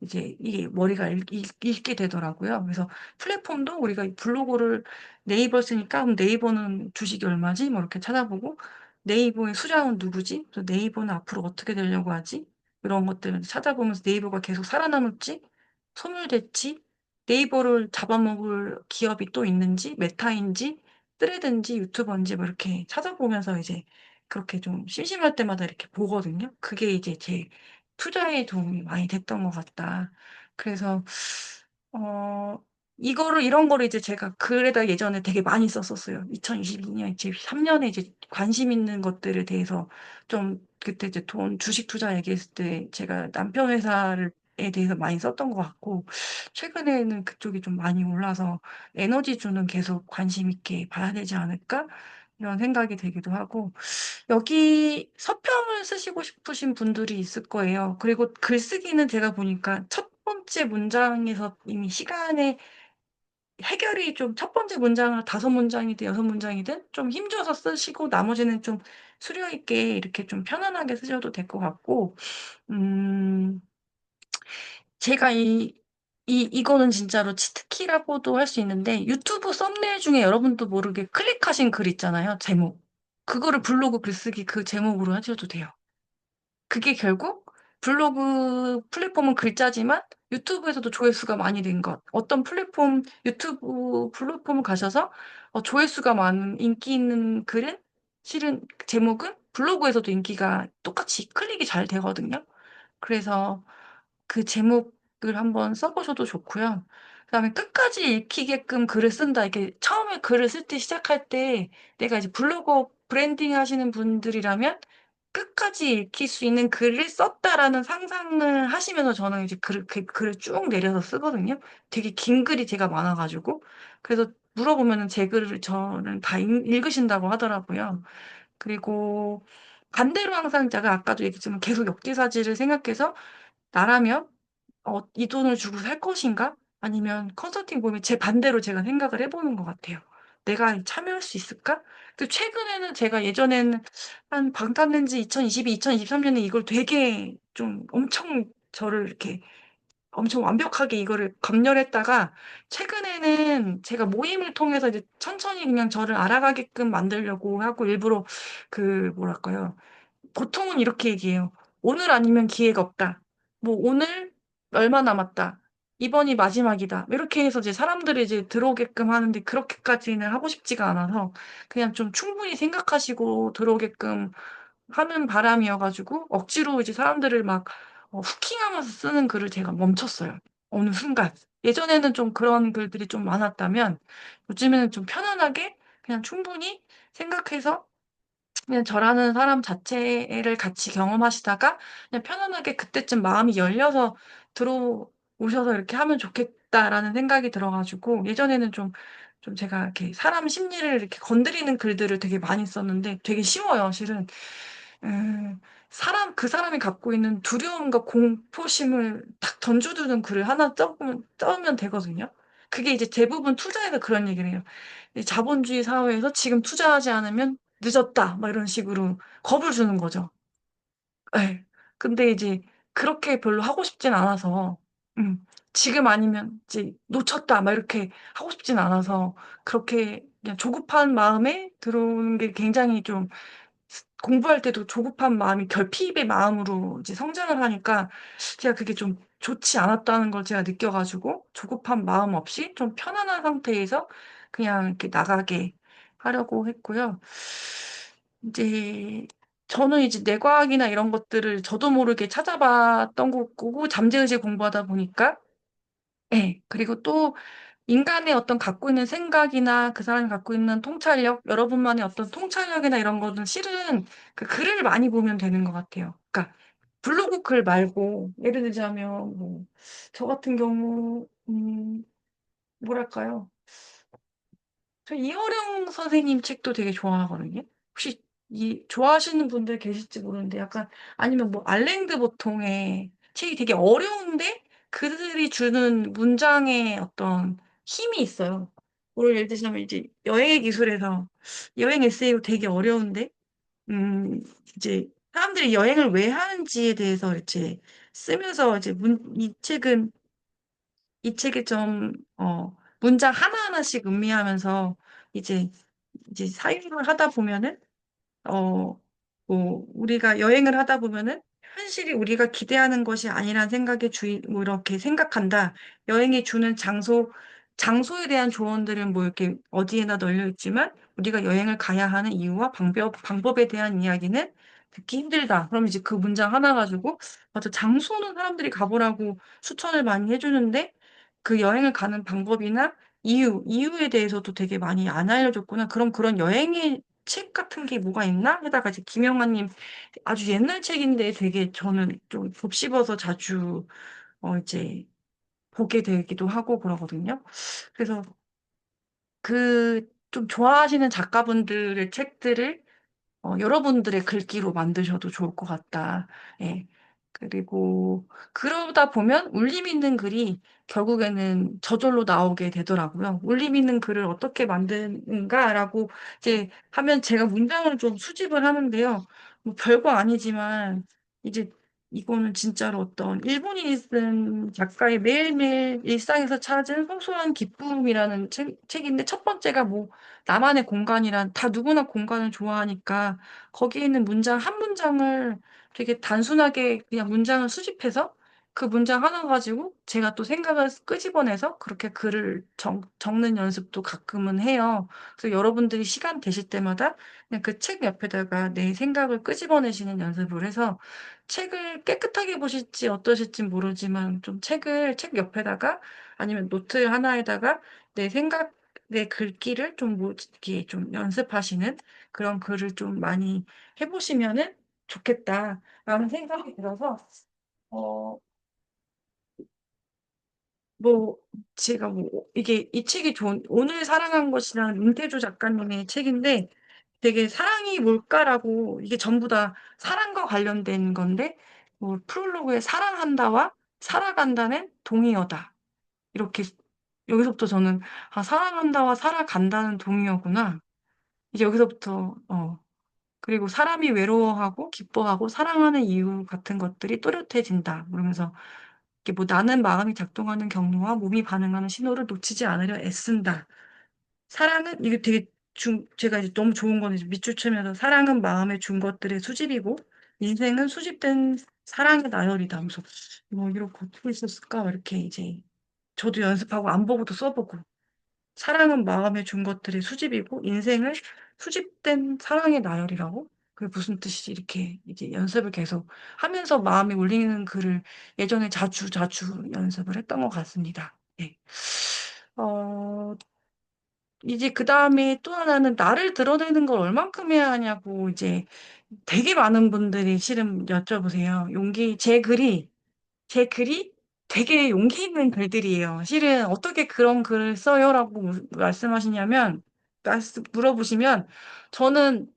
이제 이게 머리가 읽게 되더라고요. 그래서 플랫폼도 우리가 이 블로그를 네이버 쓰니까 그럼 네이버는 주식이 얼마지? 뭐 이렇게 찾아보고 네이버의 수장은 누구지? 그래서 네이버는 앞으로 어떻게 되려고 하지? 이런 것들을 찾아보면서 네이버가 계속 살아남을지, 소멸될지, 네이버를 잡아먹을 기업이 또 있는지, 메타인지, 뜨레든지 유튜버인지 뭐 이렇게 찾아보면서 이제 그렇게 좀 심심할 때마다 이렇게 보거든요. 그게 이제 제 투자에 도움이 많이 됐던 것 같다. 그래서 어 이런 거를 이제 제가 글에다 예전에 되게 많이 썼었어요. 2022년, 2023년에 이제 관심 있는 것들에 대해서 좀 그때 이제 주식 투자 얘기했을 때 제가 남편 회사를 에 대해서 많이 썼던 것 같고 최근에는 그쪽이 좀 많이 올라서 '에너지주는 계속 관심 있게 봐야 되지 않을까?' 이런 생각이 들기도 하고 여기 서평을 쓰시고 싶으신 분들이 있을 거예요. 그리고 글쓰기는 제가 보니까 첫 번째 문장에서 이미 시간의 해결이 좀 첫 번째 문장을 5문장이든 6문장이든 좀 힘줘서 쓰시고 나머지는 좀 수려 있게 이렇게 좀 편안하게 쓰셔도 될 것 같고 음 제가 이거는 진짜로 치트키라고도 할 수 있는데 유튜브 썸네일 중에 여러분도 모르게 클릭하신 글 있잖아요. 제목. 그거를 블로그 글쓰기 그 제목으로 하셔도 돼요. 그게 결국 블로그 플랫폼은 글자지만 유튜브에서도 조회수가 많이 된 것. 어떤 플랫폼, 유튜브 플랫폼을 가셔서 조회수가 많은 인기 있는 글은 실은 제목은 블로그에서도 인기가 똑같이 클릭이 잘 되거든요. 그래서 그 제목을 한번 써보셔도 좋고요. 그다음에 끝까지 읽히게끔 글을 쓴다. 이게 처음에 글을 쓸 때 시작할 때 내가 이제 블로거 브랜딩 하시는 분들이라면 끝까지 읽힐 수 있는 글을 썼다라는 상상을 하시면서 저는 이제 글을 쭉 내려서 쓰거든요. 되게 긴 글이 제가 많아가지고. 그래서 물어보면은 제 글을 저는 다 읽으신다고 하더라고요. 그리고 반대로 항상 제가 아까도 얘기했지만 계속 역지사지를 생각해서 나라면 이 돈을 주고 살 것인가? 아니면 컨설팅 보면 제 반대로 제가 생각을 해보는 것 같아요. 내가 참여할 수 있을까? 또 최근에는 제가 예전에는 한 방탄렌즈 2022, 2023년에 이걸 되게 좀 엄청 저를 이렇게 엄청 완벽하게 이거를 검열했다가 최근에는 제가 모임을 통해서 이제 천천히 그냥 저를 알아가게끔 만들려고 하고 일부러 그 뭐랄까요? 보통은 이렇게 얘기해요. 오늘 아니면 기회가 없다. 뭐 오늘 얼마 남았다. 이번이 마지막이다. 이렇게 해서 이제 사람들이 이제 들어오게끔 하는데 그렇게까지는 하고 싶지가 않아서 그냥 좀 충분히 생각하시고 들어오게끔 하는 바람이어가지고 억지로 이제 사람들을 막 후킹하면서 쓰는 글을 제가 멈췄어요. 어느 순간. 예전에는 좀 그런 글들이 좀 많았다면 요즘에는 좀 편안하게 그냥 충분히 생각해서 그냥 저라는 사람 자체를 같이 경험하시다가 그냥 편안하게 그때쯤 마음이 열려서 들어오셔서 이렇게 하면 좋겠다라는 생각이 들어가지고 예전에는 좀 제가 이렇게 사람 심리를 이렇게 건드리는 글들을 되게 많이 썼는데 되게 쉬워요, 실은. 그 사람이 갖고 있는 두려움과 공포심을 딱 던져두는 글을 하나 써면 되거든요. 그게 이제 대부분 투자에서 그런 얘기를 해요. 이 자본주의 사회에서 지금 투자하지 않으면 늦었다. 막 이런 식으로 겁을 주는 거죠. 예. 근데 이제 그렇게 별로 하고 싶진 않아서, 지금 아니면 이제 놓쳤다. 막 이렇게 하고 싶진 않아서, 그렇게 그냥 조급한 마음에 들어오는 게 굉장히 좀 공부할 때도 조급한 마음이 결핍의 마음으로 이제 성장을 하니까 제가 그게 좀 좋지 않았다는 걸 제가 느껴가지고 조급한 마음 없이 좀 편안한 상태에서 그냥 이렇게 나가게 하려고 했고요. 이제 저는 이제 뇌과학이나 이런 것들을 저도 모르게 찾아봤던 거고 잠재의식 공부하다 보니까 예. 그리고 또 인간의 어떤 갖고 있는 생각이나 그 사람이 갖고 있는 통찰력, 여러분만의 어떤 통찰력이나 이런 거는 실은 그 글을 많이 보면 되는 것 같아요. 그러니까 블로그 글 말고 예를 들자면 뭐 저 같은 경우 뭐랄까요? 저 이어령 선생님 책도 되게 좋아하거든요. 혹시 좋아하시는 분들 계실지 모르는데 약간 아니면 뭐 알랭드 보통의 책이 되게 어려운데 그들이 주는 문장의 어떤 힘이 있어요. 뭐 예를 들자면 이제 여행의 기술에서 여행 에세이가 되게 어려운데 음 이제 사람들이 여행을 왜 하는지에 대해서 이제 쓰면서 이제 이 책은 이 책에 좀 문장 하나하나씩 음미하면서 이제 사용을 하다 보면은 어 뭐 우리가 여행을 하다 보면은 '현실이 우리가 기대하는 것이 아니란 생각에 주의 뭐 이렇게 생각한다. 여행이 주는 장소에 대한 조언들은 뭐 이렇게 어디에나 널려 있지만 우리가 여행을 가야 하는 이유와 방법에 대한 이야기는 듣기 힘들다.' 그럼 이제 그 문장 하나 가지고 '맞아. 장소는 사람들이 가 보라고 추천을 많이 해 주는데 그 여행을 가는 방법이나 이유에 대해서도 되게 많이 안 알려줬구나. 그럼 그런 여행의 책 같은 게 뭐가 있나?' 하다가 이제 김영하 님 아주 옛날 책인데 되게 저는 좀 곱씹어서 자주 이제 보게 되기도 하고 그러거든요. 그래서 좀 좋아하시는 작가분들의 책들을 여러분들의 글귀로 만드셔도 좋을 것 같다. 예. 그리고 그러다 보면 울림 있는 글이 결국에는 저절로 나오게 되더라고요. '울림 있는 글을 어떻게 만드는가.'라고 이제 하면 제가 문장을 좀 수집을 하는데요. 뭐 별거 아니지만 이제 이거는 진짜로 어떤 일본인이 쓴 작가의 매일매일 일상에서 찾은 소소한 기쁨이라는 책인데 첫 번째가 뭐 나만의 공간이란 다 누구나 공간을 좋아하니까 거기에 있는 문장 한 문장을 되게 단순하게 그냥 문장을 수집해서 그 문장 하나 가지고 제가 또 생각을 끄집어내서 그렇게 글을 적는 연습도 가끔은 해요. 그래서 여러분들이 시간 되실 때마다 그냥 그 책 옆에다가 내 생각을 끄집어내시는 연습을 해서 책을 깨끗하게 보실지 어떠실지 모르지만 좀 책 옆에다가 아니면 노트 하나에다가 내 생각, 내 글귀를 좀 이렇게 좀 연습하시는 그런 글을 좀 많이 해보시면은 좋겠다라는 생각이 들어서, 어, 뭐, 제가 뭐, 이게, 이 책이 좋은, 오늘 사랑한 것이랑 윤태주 작가님의 책인데, 되게 사랑이 뭘까라고, 이게 전부 다 사랑과 관련된 건데, 뭐, 프롤로그에 사랑한다와 살아간다는 동의어다. 이렇게, 여기서부터 저는, 아, 사랑한다와 살아간다는 동의어구나. 이제 여기서부터, 그리고 사람이 외로워하고 기뻐하고 사랑하는 이유 같은 것들이 또렷해진다. 그러면서 이게 뭐 나는 마음이 작동하는 경로와 몸이 반응하는 신호를 놓치지 않으려 애쓴다. 사랑은 이게 되게 제가 이제 너무 좋은 거는 이제 밑줄 치면서 사랑은 마음에 준 것들의 수집이고 인생은 수집된 사랑의 나열이다. 그래서 뭐 이렇게 어떻게 있었을까? 이렇게 이제 저도 연습하고 안 보고도 써보고 사랑은 마음에 준 것들의 수집이고 인생을 수집된 사랑의 나열이라고? 그게 무슨 뜻이지? 이렇게 이제 연습을 계속 하면서 마음에 울리는 글을 예전에 자주 자주 연습을 했던 것 같습니다. 네. 어, 이제 그 다음에 또 하나는 나를 드러내는 걸 얼만큼 해야 하냐고 이제 되게 많은 분들이 실은 여쭤보세요. 제 글이 되게 용기 있는 글들이에요. 실은 어떻게 그런 글을 써요라고 말씀하시냐면, 물어보시면, 저는,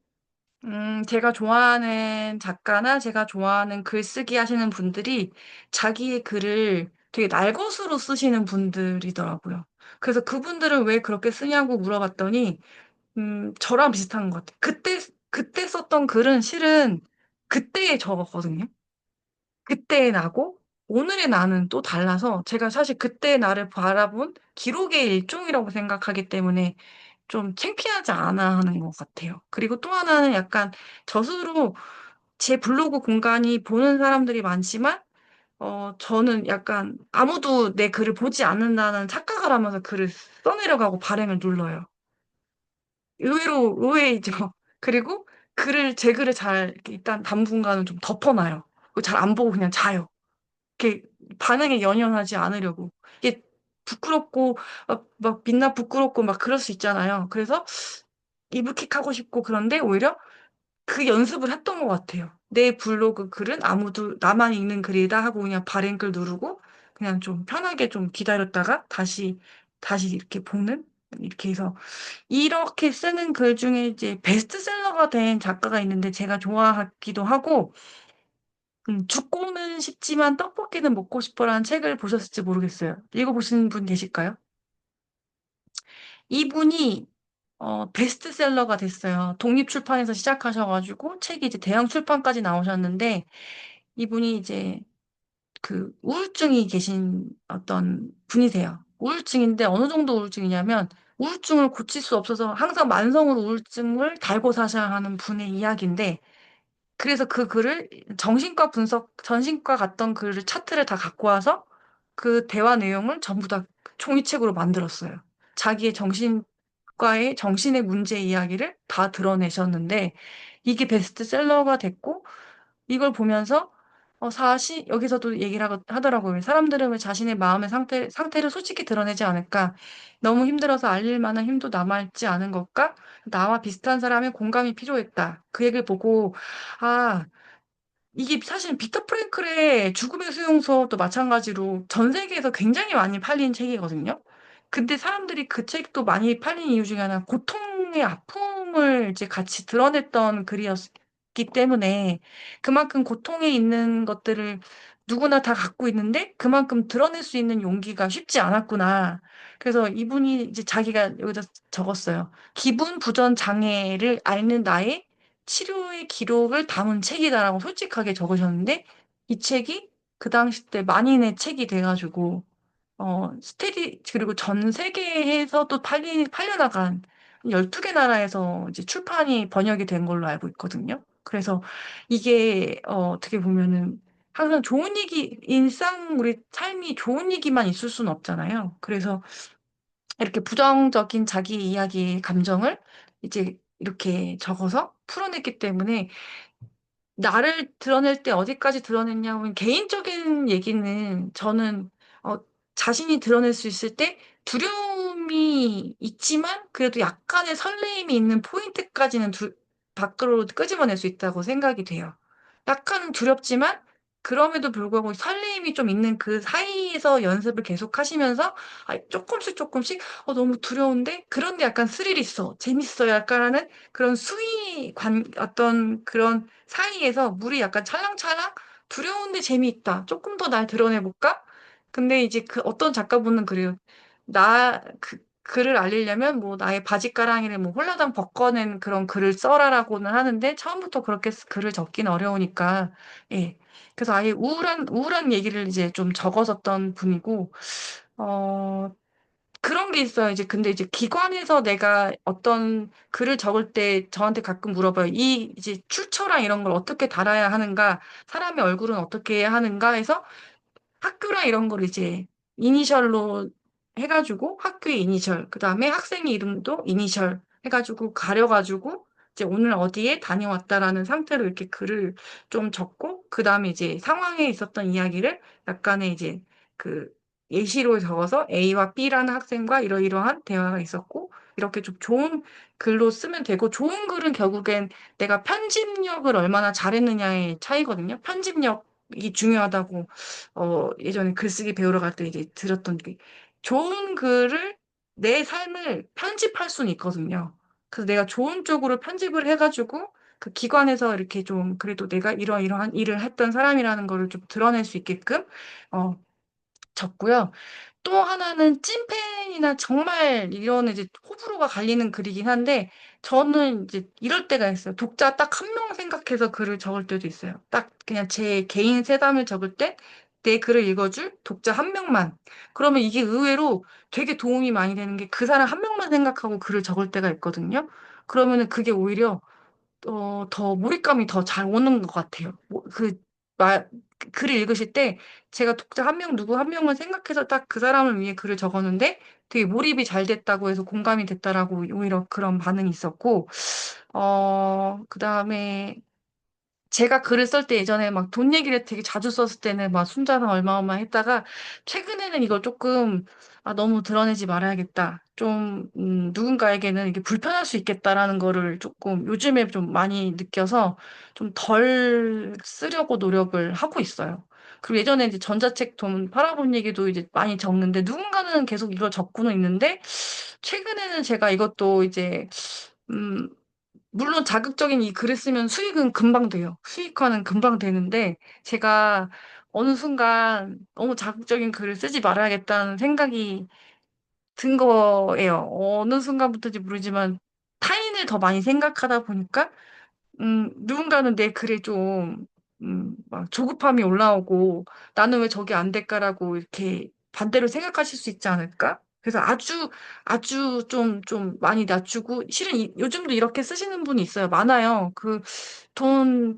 제가 좋아하는 작가나 제가 좋아하는 글쓰기 하시는 분들이 자기의 글을 되게 날것으로 쓰시는 분들이더라고요. 그래서 그분들은 왜 그렇게 쓰냐고 물어봤더니, 저랑 비슷한 것 같아요. 그때 썼던 글은 실은 그때에 적었거든요. 그때의 나고 오늘의 나는 또 달라서 제가 사실 그때의 나를 바라본 기록의 일종이라고 생각하기 때문에 좀 창피하지 않아 하는 것 같아요. 그리고 또 하나는 약간 저스로 제 블로그 공간이 보는 사람들이 많지만 저는 약간 아무도 내 글을 보지 않는다는 착각을 하면서 글을 써내려가고 발행을 눌러요. 의외이죠. 그리고 제 글을 잘 이렇게 일단 당분간은 좀 덮어놔요. 잘 안 보고 그냥 자요. 이렇게 반응에 연연하지 않으려고. 이게 부끄럽고, 막 빛나 부끄럽고 막 그럴 수 있잖아요. 그래서 이불킥 하고 싶고 그런데 오히려 그 연습을 했던 것 같아요. 내 블로그 글은 아무도 나만 읽는 글이다 하고 그냥 발행글 누르고 그냥 좀 편하게 좀 기다렸다가 다시 이렇게 볶는? 이렇게 해서 이렇게 쓰는 글 중에 이제 베스트셀러가 된 작가가 있는데 제가 좋아하기도 하고 죽고는 싶지만 떡볶이는 먹고 싶어라는 책을 보셨을지 모르겠어요. 읽어보신 분 계실까요? 이분이 베스트셀러가 됐어요. 독립출판에서 시작하셔가지고 책이 이제 대형 출판까지 나오셨는데 이분이 이제 그 우울증이 계신 어떤 분이세요. 우울증인데 어느 정도 우울증이냐면 우울증을 고칠 수 없어서 항상 만성으로 우울증을 달고 사셔야 하는 분의 이야기인데 그래서 그 글을 전신과 갔던 글을 차트를 다 갖고 와서 그 대화 내용을 전부 다 종이책으로 만들었어요. 자기의 정신의 문제 이야기를 다 드러내셨는데 이게 베스트셀러가 됐고 이걸 보면서 여기서도 얘기를 하더라고요. 사람들은 왜 자신의 마음의 상태를 솔직히 드러내지 않을까? 너무 힘들어서 알릴 만한 힘도 남아있지 않은 것과 나와 비슷한 사람의 공감이 필요했다. 그 얘기를 보고, 아, 이게 사실 빅터 프랭클의 죽음의 수용소도 마찬가지로 전 세계에서 굉장히 많이 팔린 책이거든요. 근데 사람들이 그 책도 많이 팔린 이유 중에 하나 고통의 아픔을 이제 같이 드러냈던 글이었기 때문에 그만큼 고통에 있는 것들을 누구나 다 갖고 있는데 그만큼 드러낼 수 있는 용기가 쉽지 않았구나. 그래서 이분이 이제 자기가 여기다 적었어요. 기분 부전 장애를 앓는 나의 치료의 기록을 담은 책이다라고 솔직하게 적으셨는데 이 책이 그 당시 때 만인의 책이 돼가지고 그리고 전 세계에서도 팔려나간 12개 나라에서 이제 출판이 번역이 된 걸로 알고 있거든요. 그래서 이게, 어떻게 보면은 항상 좋은 얘기, 일상 우리 삶이 좋은 얘기만 있을 수는 없잖아요. 그래서 이렇게 부정적인 자기 이야기 감정을 이제 이렇게 적어서 풀어냈기 때문에 나를 드러낼 때 어디까지 드러냈냐면 개인적인 얘기는 저는 어, 자신이 드러낼 수 있을 때 두려움이 있지만 그래도 약간의 설레임이 있는 포인트까지는 밖으로 끄집어낼 수 있다고 생각이 돼요. 약간 두렵지만 그럼에도 불구하고 설레임이 좀 있는 그 사이에서 연습을 계속 하시면서 조금씩 조금씩 너무 두려운데 그런데 약간 스릴 있어 재밌어 약간은 그런 어떤 그런 사이에서 물이 약간 찰랑찰랑 두려운데 재미있다. 조금 더 날 드러내볼까? 근데 이제 그 어떤 작가분은 그래요. 글을 알리려면 뭐 나의 바짓가랑이를 뭐 홀라당 벗겨낸 그런 글을 써라라고는 하는데 처음부터 그렇게 글을 적기는 어려우니까 예. 그래서 아예 우울한 얘기를 이제 좀 적었었던 분이고 어 그런 게 있어요. 이제 근데 이제 기관에서 내가 어떤 글을 적을 때 저한테 가끔 물어봐요. 이 이제 출처랑 이런 걸 어떻게 달아야 하는가, 사람의 얼굴은 어떻게 해야 하는가 해서 학교랑 이런 걸 이제 이니셜로 해가지고 학교의 이니셜, 그 다음에 학생의 이름도 이니셜 해가지고 가려가지고 이제 오늘 어디에 다녀왔다라는 상태로 이렇게 글을 좀 적고 그 다음에 이제 상황에 있었던 이야기를 약간의 이제 그 예시로 적어서 A와 B라는 학생과 이러이러한 대화가 있었고 이렇게 좀 좋은 글로 쓰면 되고 좋은 글은 결국엔 내가 편집력을 얼마나 잘했느냐의 차이거든요. 편집력이 중요하다고 예전에 글쓰기 배우러 갈 때 이제 들었던 게 좋은 글을 내 삶을 편집할 수는 있거든요. 그래서 내가 좋은 쪽으로 편집을 해가지고 그 기관에서 이렇게 좀 그래도 내가 이러이러한 일을 했던 사람이라는 거를 좀 드러낼 수 있게끔 어, 적고요. 또 하나는 찐팬이나 정말 이런 이제 호불호가 갈리는 글이긴 한데 저는 이제 이럴 때가 있어요. 독자 딱 한 명 생각해서 글을 적을 때도 있어요. 딱 그냥 제 개인 세담을 적을 때 내 글을 읽어줄 독자 한 명만. 그러면 이게 의외로 되게 도움이 많이 되는 게 그 사람 한 명만 생각하고 글을 적을 때가 있거든요. 그러면은 그게 오히려 더 몰입감이 더 잘 오는 것 같아요. 말, 글을 읽으실 때 제가 독자 한 명, 누구 한 명을 생각해서 딱 그 사람을 위해 글을 적었는데 되게 몰입이 잘 됐다고 해서 공감이 됐다라고 오히려 그런 반응이 있었고, 그 다음에 제가 글을 쓸 때 예전에 막 돈 얘기를 되게 자주 썼을 때는 막 순자산 어마어마했다가 최근에는 이걸 조금 너무 드러내지 말아야겠다. 좀 누군가에게는 이게 불편할 수 있겠다라는 거를 조금 요즘에 좀 많이 느껴서 좀 덜 쓰려고 노력을 하고 있어요. 그리고 예전에 이제 전자책 돈 팔아본 얘기도 이제 많이 적는데 누군가는 계속 이걸 적고는 있는데 최근에는 제가 이것도 이제 음, 물론 자극적인 이 글을 쓰면 수익은 금방 돼요. 수익화는 금방 되는데 제가 어느 순간 너무 자극적인 글을 쓰지 말아야겠다는 생각이 든 거예요. 어느 순간부터인지 모르지만 타인을 더 많이 생각하다 보니까 누군가는 내 글에 좀, 막 조급함이 올라오고, 나는 왜 저게 안 될까라고 이렇게 반대로 생각하실 수 있지 않을까? 그래서 아주 좀 많이 낮추고, 실은 요즘도 이렇게 쓰시는 분이 있어요. 많아요. 돈,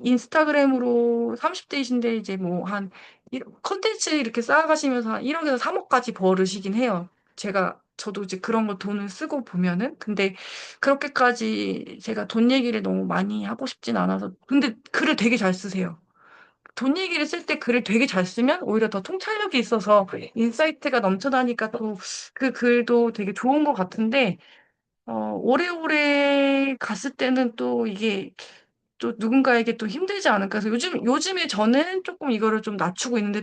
인스타그램으로 30대이신데 이제 뭐 컨텐츠 이렇게 쌓아가시면서 한 1억에서 3억까지 벌으시긴 해요. 저도 이제 그런 거 돈을 쓰고 보면은. 근데 그렇게까지 제가 돈 얘기를 너무 많이 하고 싶진 않아서. 근데 글을 되게 잘 쓰세요. 돈 얘기를 쓸 때 글을 되게 잘 쓰면 오히려 더 통찰력이 있어서 인사이트가 넘쳐나니까 또 그 글도 되게 좋은 것 같은데, 오래오래 갔을 때는 또 이게 또 누군가에게 또 힘들지 않을까. 그래서 요즘에 저는 조금 이거를 좀 낮추고 있는데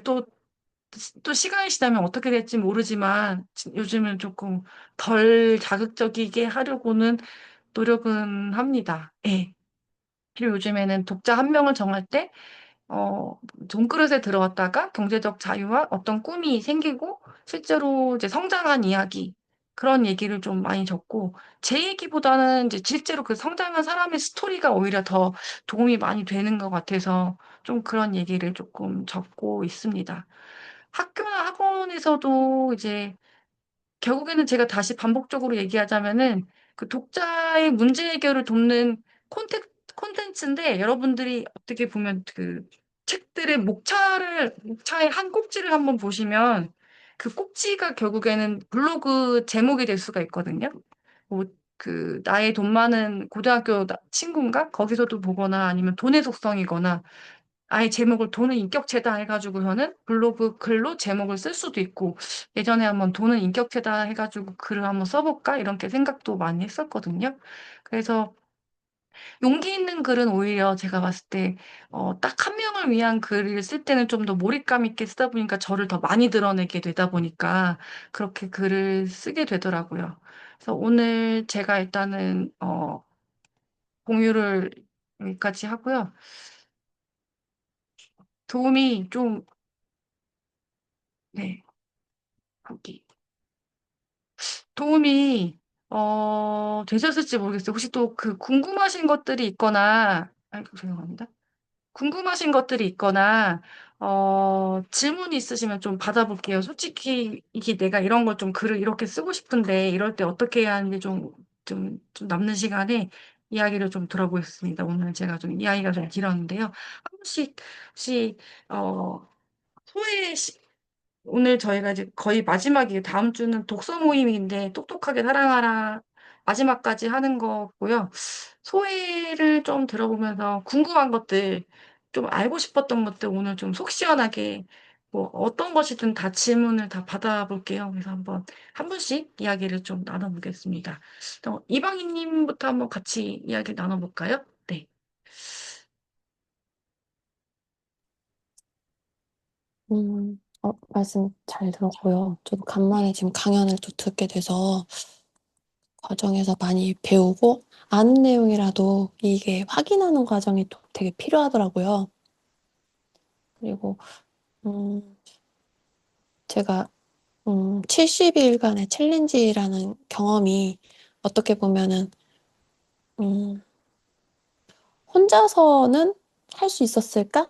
또 시간이 지나면 어떻게 될지 모르지만 요즘은 조금 덜 자극적이게 하려고는 노력은 합니다. 예. 그리고 요즘에는 독자 한 명을 정할 때 돈그릇에 들어왔다가 경제적 자유와 어떤 꿈이 생기고 실제로 이제 성장한 이야기 그런 얘기를 좀 많이 적고 제 얘기보다는 이제 실제로 그 성장한 사람의 스토리가 오히려 더 도움이 많이 되는 것 같아서 좀 그런 얘기를 조금 적고 있습니다. 학교나 학원에서도 이제 결국에는 제가 다시 반복적으로 얘기하자면은 그 독자의 문제 해결을 돕는 콘텐츠인데 여러분들이 어떻게 보면 그 책들의 목차의 한 꼭지를 한번 보시면 그 꼭지가 결국에는 블로그 제목이 될 수가 있거든요. 뭐 그 나의 돈 많은 고등학교 친구인가? 거기서도 보거나 아니면 돈의 속성이거나 아예 제목을 돈은 인격체다 해가지고서는 블로그 글로 제목을 쓸 수도 있고 예전에 한번 돈은 인격체다 해가지고 글을 한번 써볼까 이렇게 생각도 많이 했었거든요. 그래서 용기 있는 글은 오히려 제가 봤을 때 딱 한 명을 위한 글을 쓸 때는 좀 더 몰입감 있게 쓰다 보니까 저를 더 많이 드러내게 되다 보니까 그렇게 글을 쓰게 되더라고요. 그래서 오늘 제가 일단은 공유를 여기까지 하고요. 도움이 좀, 네, 거기. 도움이 되셨을지 모르겠어요. 혹시 또 그 궁금하신 것들이 있거나, 아이고, 죄송합니다. 궁금하신 것들이 있거나, 질문이 있으시면 좀 받아볼게요. 솔직히 이게 내가 이런 걸 좀 글을 이렇게 쓰고 싶은데, 이럴 때 어떻게 해야 하는지 좀 남는 시간에 이야기를 좀 들어보겠습니다. 오늘 제가 좀 이야기가 좀 길었는데요. 한 분씩 혹시, 어, 소혜 오늘 저희가 이제 거의 마지막이에요. 다음 주는 독서 모임인데 똑똑하게 사랑하라 마지막까지 하는 거고요. 소회를 좀 들어보면서 궁금한 것들, 좀 알고 싶었던 것들 오늘 좀 속 시원하게 뭐 어떤 것이든 다 질문을 다 받아볼게요. 그래서 한번 한 분씩 이야기를 좀 나눠보겠습니다. 이방희님부터 한번 같이 이야기 나눠볼까요? 네. 말씀 잘 들었고요. 저도 간만에 지금 강연을 또 듣게 돼서 과정에서 많이 배우고 아는 내용이라도 이게 확인하는 과정이 또 되게 필요하더라고요. 그리고 음, 제가 70일간의 챌린지라는 경험이 어떻게 보면은 음, 혼자서는 할 수 있었을까?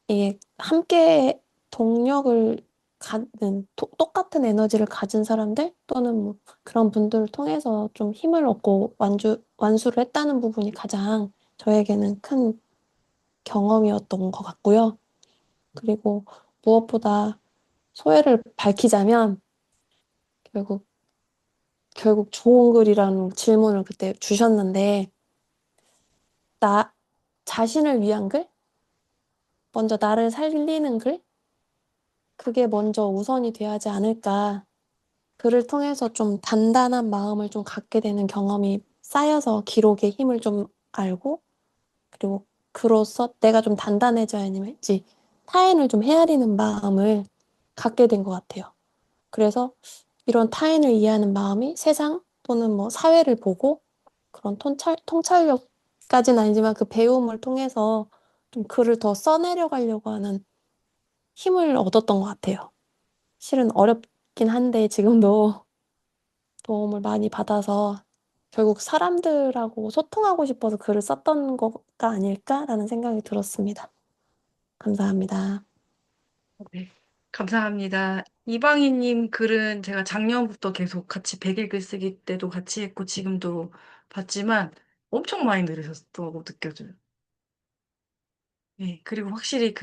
이게 함께 동력을 갖는 똑같은 에너지를 가진 사람들 또는 뭐 그런 분들을 통해서 좀 힘을 얻고 완수를 했다는 부분이 가장 저에게는 큰 경험이었던 것 같고요. 그리고 무엇보다 소회를 밝히자면 결국 좋은 글이라는 질문을 그때 주셨는데 나 자신을 위한 글? 먼저 나를 살리는 글? 그게 먼저 우선이 돼야 하지 않을까. 글을 통해서 좀 단단한 마음을 좀 갖게 되는 경험이 쌓여서 기록의 힘을 좀 알고, 그리고 그로써 내가 좀 단단해져야지 타인을 좀 헤아리는 마음을 갖게 된 것 같아요. 그래서 이런 타인을 이해하는 마음이 세상 또는 뭐 사회를 보고 그런 통찰력까지는 아니지만 그 배움을 통해서 좀 글을 더 써내려 가려고 하는 힘을 얻었던 것 같아요. 실은 어렵긴 한데 지금도 도움을 많이 받아서 결국 사람들하고 소통하고 싶어서 글을 썼던 거가 아닐까라는 생각이 들었습니다. 감사합니다. 네, 감사합니다. 이방희님 글은 제가 작년부터 계속 같이 100일 글쓰기 때도 같이 했고 지금도 봤지만 엄청 많이 늘으셨다고 느껴져요. 네, 그리고 확실히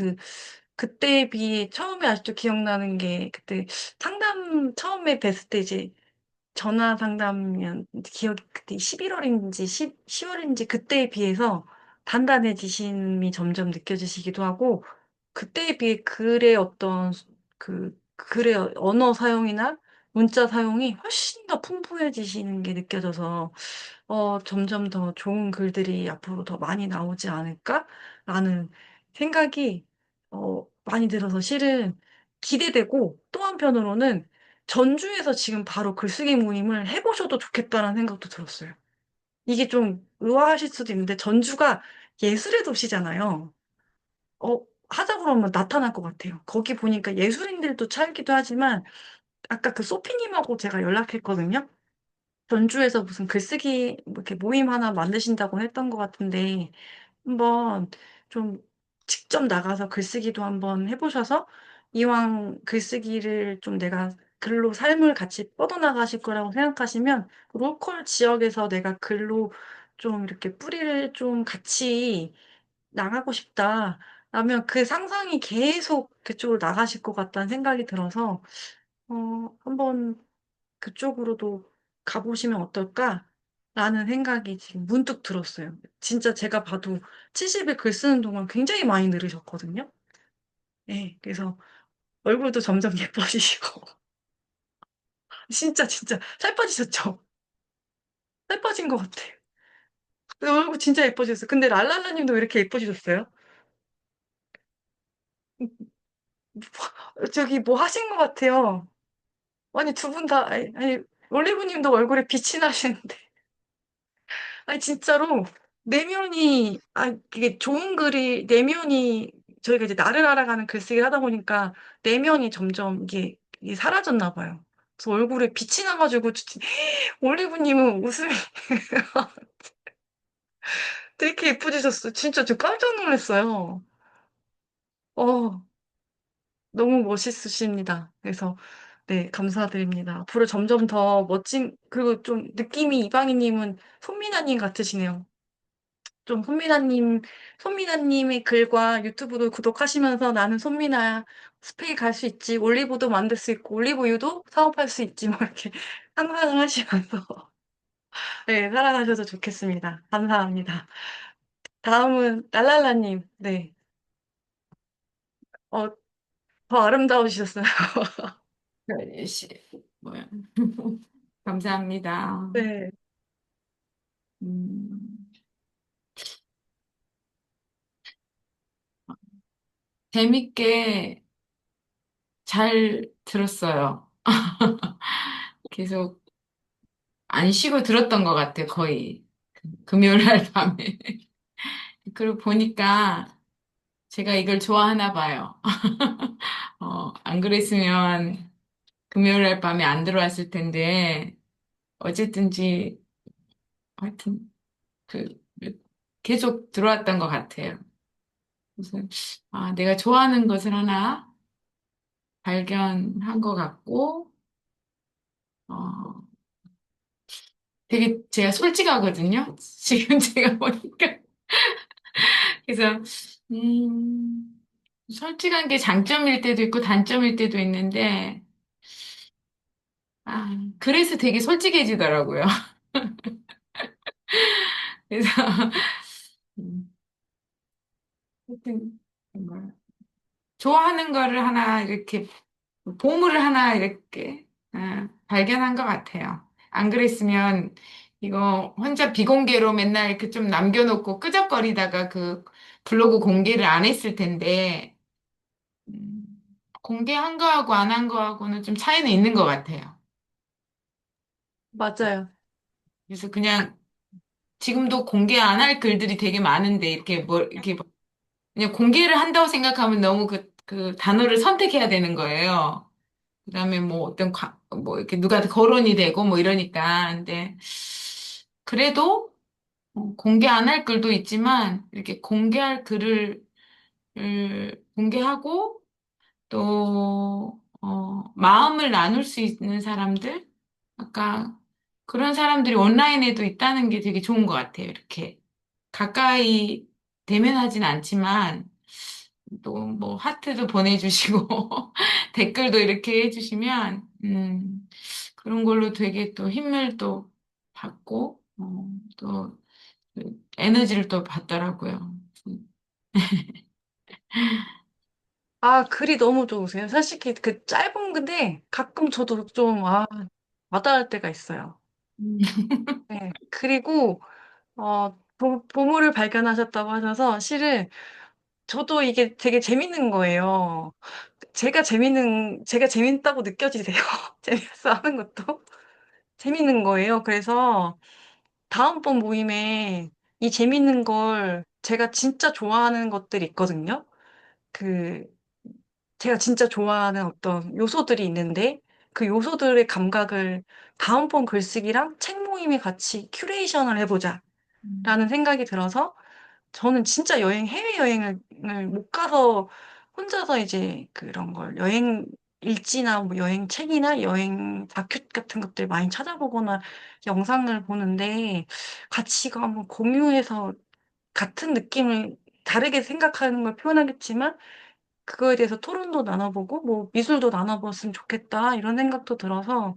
그때에 비해 처음에 아직도 기억나는 게 그때 상담 처음에 뵀을 때 이제 전화 상담이면 기억이 그때 11월인지 10월인지 그때에 비해서 단단해지심이 점점 느껴지시기도 하고 그때에 비해 글의 어떤 글의 언어 사용이나 문자 사용이 훨씬 더 풍부해지시는 게 느껴져서 점점 더 좋은 글들이 앞으로 더 많이 나오지 않을까라는 생각이 많이 들어서 실은 기대되고 또 한편으로는 전주에서 지금 바로 글쓰기 모임을 해보셔도 좋겠다는 생각도 들었어요. 이게 좀 의아하실 수도 있는데 전주가 예술의 도시잖아요. 하다 보면 나타날 것 같아요. 거기 보니까 예술인들도 살기도 하지만 아까 그 소피님하고 제가 연락했거든요. 전주에서 무슨 글쓰기 뭐 이렇게 모임 하나 만드신다고 했던 것 같은데 한번 좀 직접 나가서 글쓰기도 한번 해보셔서 이왕 글쓰기를 좀 내가 글로 삶을 같이 뻗어나가실 거라고 생각하시면 그 로컬 지역에서 내가 글로 좀 이렇게 뿌리를 좀 같이 나가고 싶다. 라면 그 상상이 계속 그쪽으로 나가실 것 같다는 생각이 들어서 한번 그쪽으로도 가보시면 어떨까? 라는 생각이 지금 문득 들었어요. 진짜 제가 봐도 70일 글 쓰는 동안 굉장히 많이 늘으셨거든요. 네, 그래서 얼굴도 점점 예뻐지시고. 진짜 살 빠지셨죠? 살 빠진 것 같아요. 근데 얼굴 진짜 예뻐지셨어요. 근데 랄랄라님도 왜 이렇게 예뻐지셨어요? 저기 뭐 하신 것 같아요. 아니, 두 분 다, 아니, 올리브님도 얼굴에 빛이 나시는데. 아니, 진짜로, 내면이, 이게 좋은 글이, 내면이, 저희가 이제 나를 알아가는 글쓰기를 하다 보니까, 내면이 점점 이게 사라졌나 봐요. 그래서 얼굴에 빛이 나가지고, 올리브님은 웃음이 되게 예뻐지셨어요. 진짜 저 깜짝 놀랐어요. 어, 너무 멋있으십니다. 그래서, 네, 감사드립니다. 앞으로 점점 더 멋진, 그리고 좀 느낌이 이방희님은 손미나님 같으시네요. 좀 손미나님의 글과 유튜브도 구독하시면서 나는 손미나야, 스페인 갈 수 있지, 올리브도 만들 수 있고, 올리브유도 사업할 수 있지, 뭐 이렇게 상상을 하시면서, 네, 살아가셔도 좋겠습니다. 감사합니다. 다음은 랄랄라님, 네. 어, 더 아름다우셨어요. 시, 뭐야. 감사합니다. 네. 음, 재밌게 잘 들었어요. 계속 안 쉬고 들었던 것 같아, 거의. 금요일 날 밤에. 그리고 보니까 제가 이걸 좋아하나 봐요. 안 그랬으면 금요일 날 밤에 안 들어왔을 텐데, 어쨌든지, 하여튼, 그, 계속 들어왔던 것 같아요. 그래서, 내가 좋아하는 것을 하나 발견한 것 같고, 어, 되게 제가 솔직하거든요. 지금 제가 보니까. 그래서, 음, 솔직한 게 장점일 때도 있고 단점일 때도 있는데, 그래서 되게 솔직해지더라고요. 그래서, 음, 하여튼, 정말 좋아하는 거를 하나 이렇게, 보물을 하나 이렇게, 발견한 것 같아요. 안 그랬으면, 이거 혼자 비공개로 맨날 이렇게 좀 남겨놓고 끄적거리다가 그 블로그 공개를 안 했을 텐데, 음, 공개한 거하고 안 한 거하고는 좀 차이는 있는 것 같아요. 맞아요. 그래서 그냥 지금도 공개 안 할 글들이 되게 많은데 이렇게 뭐 이렇게 뭐 그냥 공개를 한다고 생각하면 너무 그 단어를 선택해야 되는 거예요. 그다음에 뭐 뭐 이렇게 누가 거론이 되고 뭐 이러니까. 근데 그래도 공개 안 할 글도 있지만 이렇게 공개할 글을 공개하고 또, 마음을 나눌 수 있는 사람들? 아까 그런 사람들이 온라인에도 있다는 게 되게 좋은 것 같아요. 이렇게 가까이 대면하진 않지만 또 뭐 하트도 보내주시고 댓글도 이렇게 해주시면, 그런 걸로 되게 또 힘을 또 받고, 또 에너지를 또 받더라고요. 글이 너무 좋으세요. 사실 그 짧은 근데 가끔 저도 좀, 와닿을 때가 있어요. 음, 네. 그리고, 보물을 발견하셨다고 하셔서 실은 저도 이게 되게 재밌는 거예요. 제가 재밌다고 느껴지세요? 재밌어 하는 것도 재밌는 거예요. 그래서 다음번 모임에 이 재밌는 걸 제가 진짜 좋아하는 것들이 있거든요. 그, 제가 진짜 좋아하는 어떤 요소들이 있는데 그 요소들의 감각을 다음번 글쓰기랑 책 모임에 같이 큐레이션을 해보자 라는 생각이 들어서 저는 진짜 해외여행을 못 가서 혼자서 이제 그런 걸 여행 일지나 뭐 여행 책이나 여행 다큐 같은 것들 많이 찾아보거나 영상을 보는데 같이 이거 한번 공유해서 같은 느낌을 다르게 생각하는 걸 표현하겠지만 그거에 대해서 토론도 나눠보고 뭐 미술도 나눠봤으면 좋겠다 이런 생각도 들어서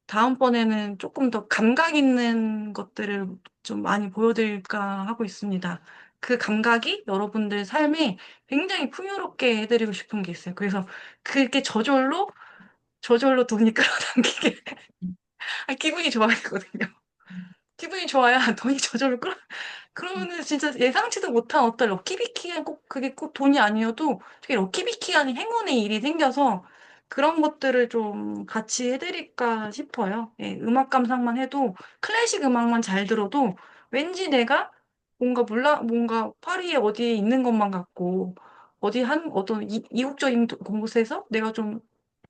다음번에는 조금 더 감각 있는 것들을 좀 많이 보여드릴까 하고 있습니다. 그 감각이 여러분들 삶에 굉장히 풍요롭게 해드리고 싶은 게 있어요. 그래서 그게 저절로 돈이 끌어당기게 아, 기분이 좋아지거든요. 기분이 좋아야 돈이 저절로 그러면은 진짜 예상치도 못한 어떤 럭키비키한 꼭 그게 꼭 돈이 아니어도 되게 럭키비키한 행운의 일이 생겨서 그런 것들을 좀 같이 해드릴까 싶어요. 예, 음악 감상만 해도 클래식 음악만 잘 들어도 왠지 내가 뭔가 파리에 어디에 있는 것만 같고 어디 어떤 이국적인 곳에서 내가 좀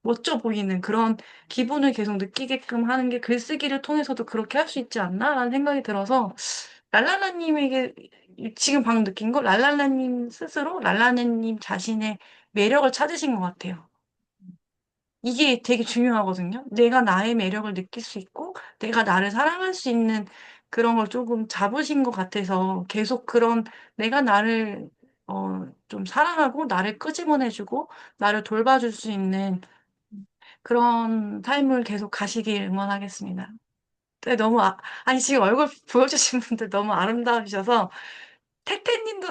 멋져 보이는 그런 기분을 계속 느끼게끔 하는 게 글쓰기를 통해서도 그렇게 할 수 있지 않나라는 생각이 들어서 랄랄라님에게 지금 방금 느낀 거 랄랄라님 스스로 랄랄라님 자신의 매력을 찾으신 것 같아요. 이게 되게 중요하거든요. 내가 나의 매력을 느낄 수 있고 내가 나를 사랑할 수 있는 그런 걸 조금 잡으신 것 같아서 계속 그런 내가 나를 좀 사랑하고 나를 끄집어내주고 나를 돌봐줄 수 있는 그런 삶을 계속 가시길 응원하겠습니다. 네, 아니, 지금 얼굴 보여주신 분들 너무 아름다우셔서, 태태님도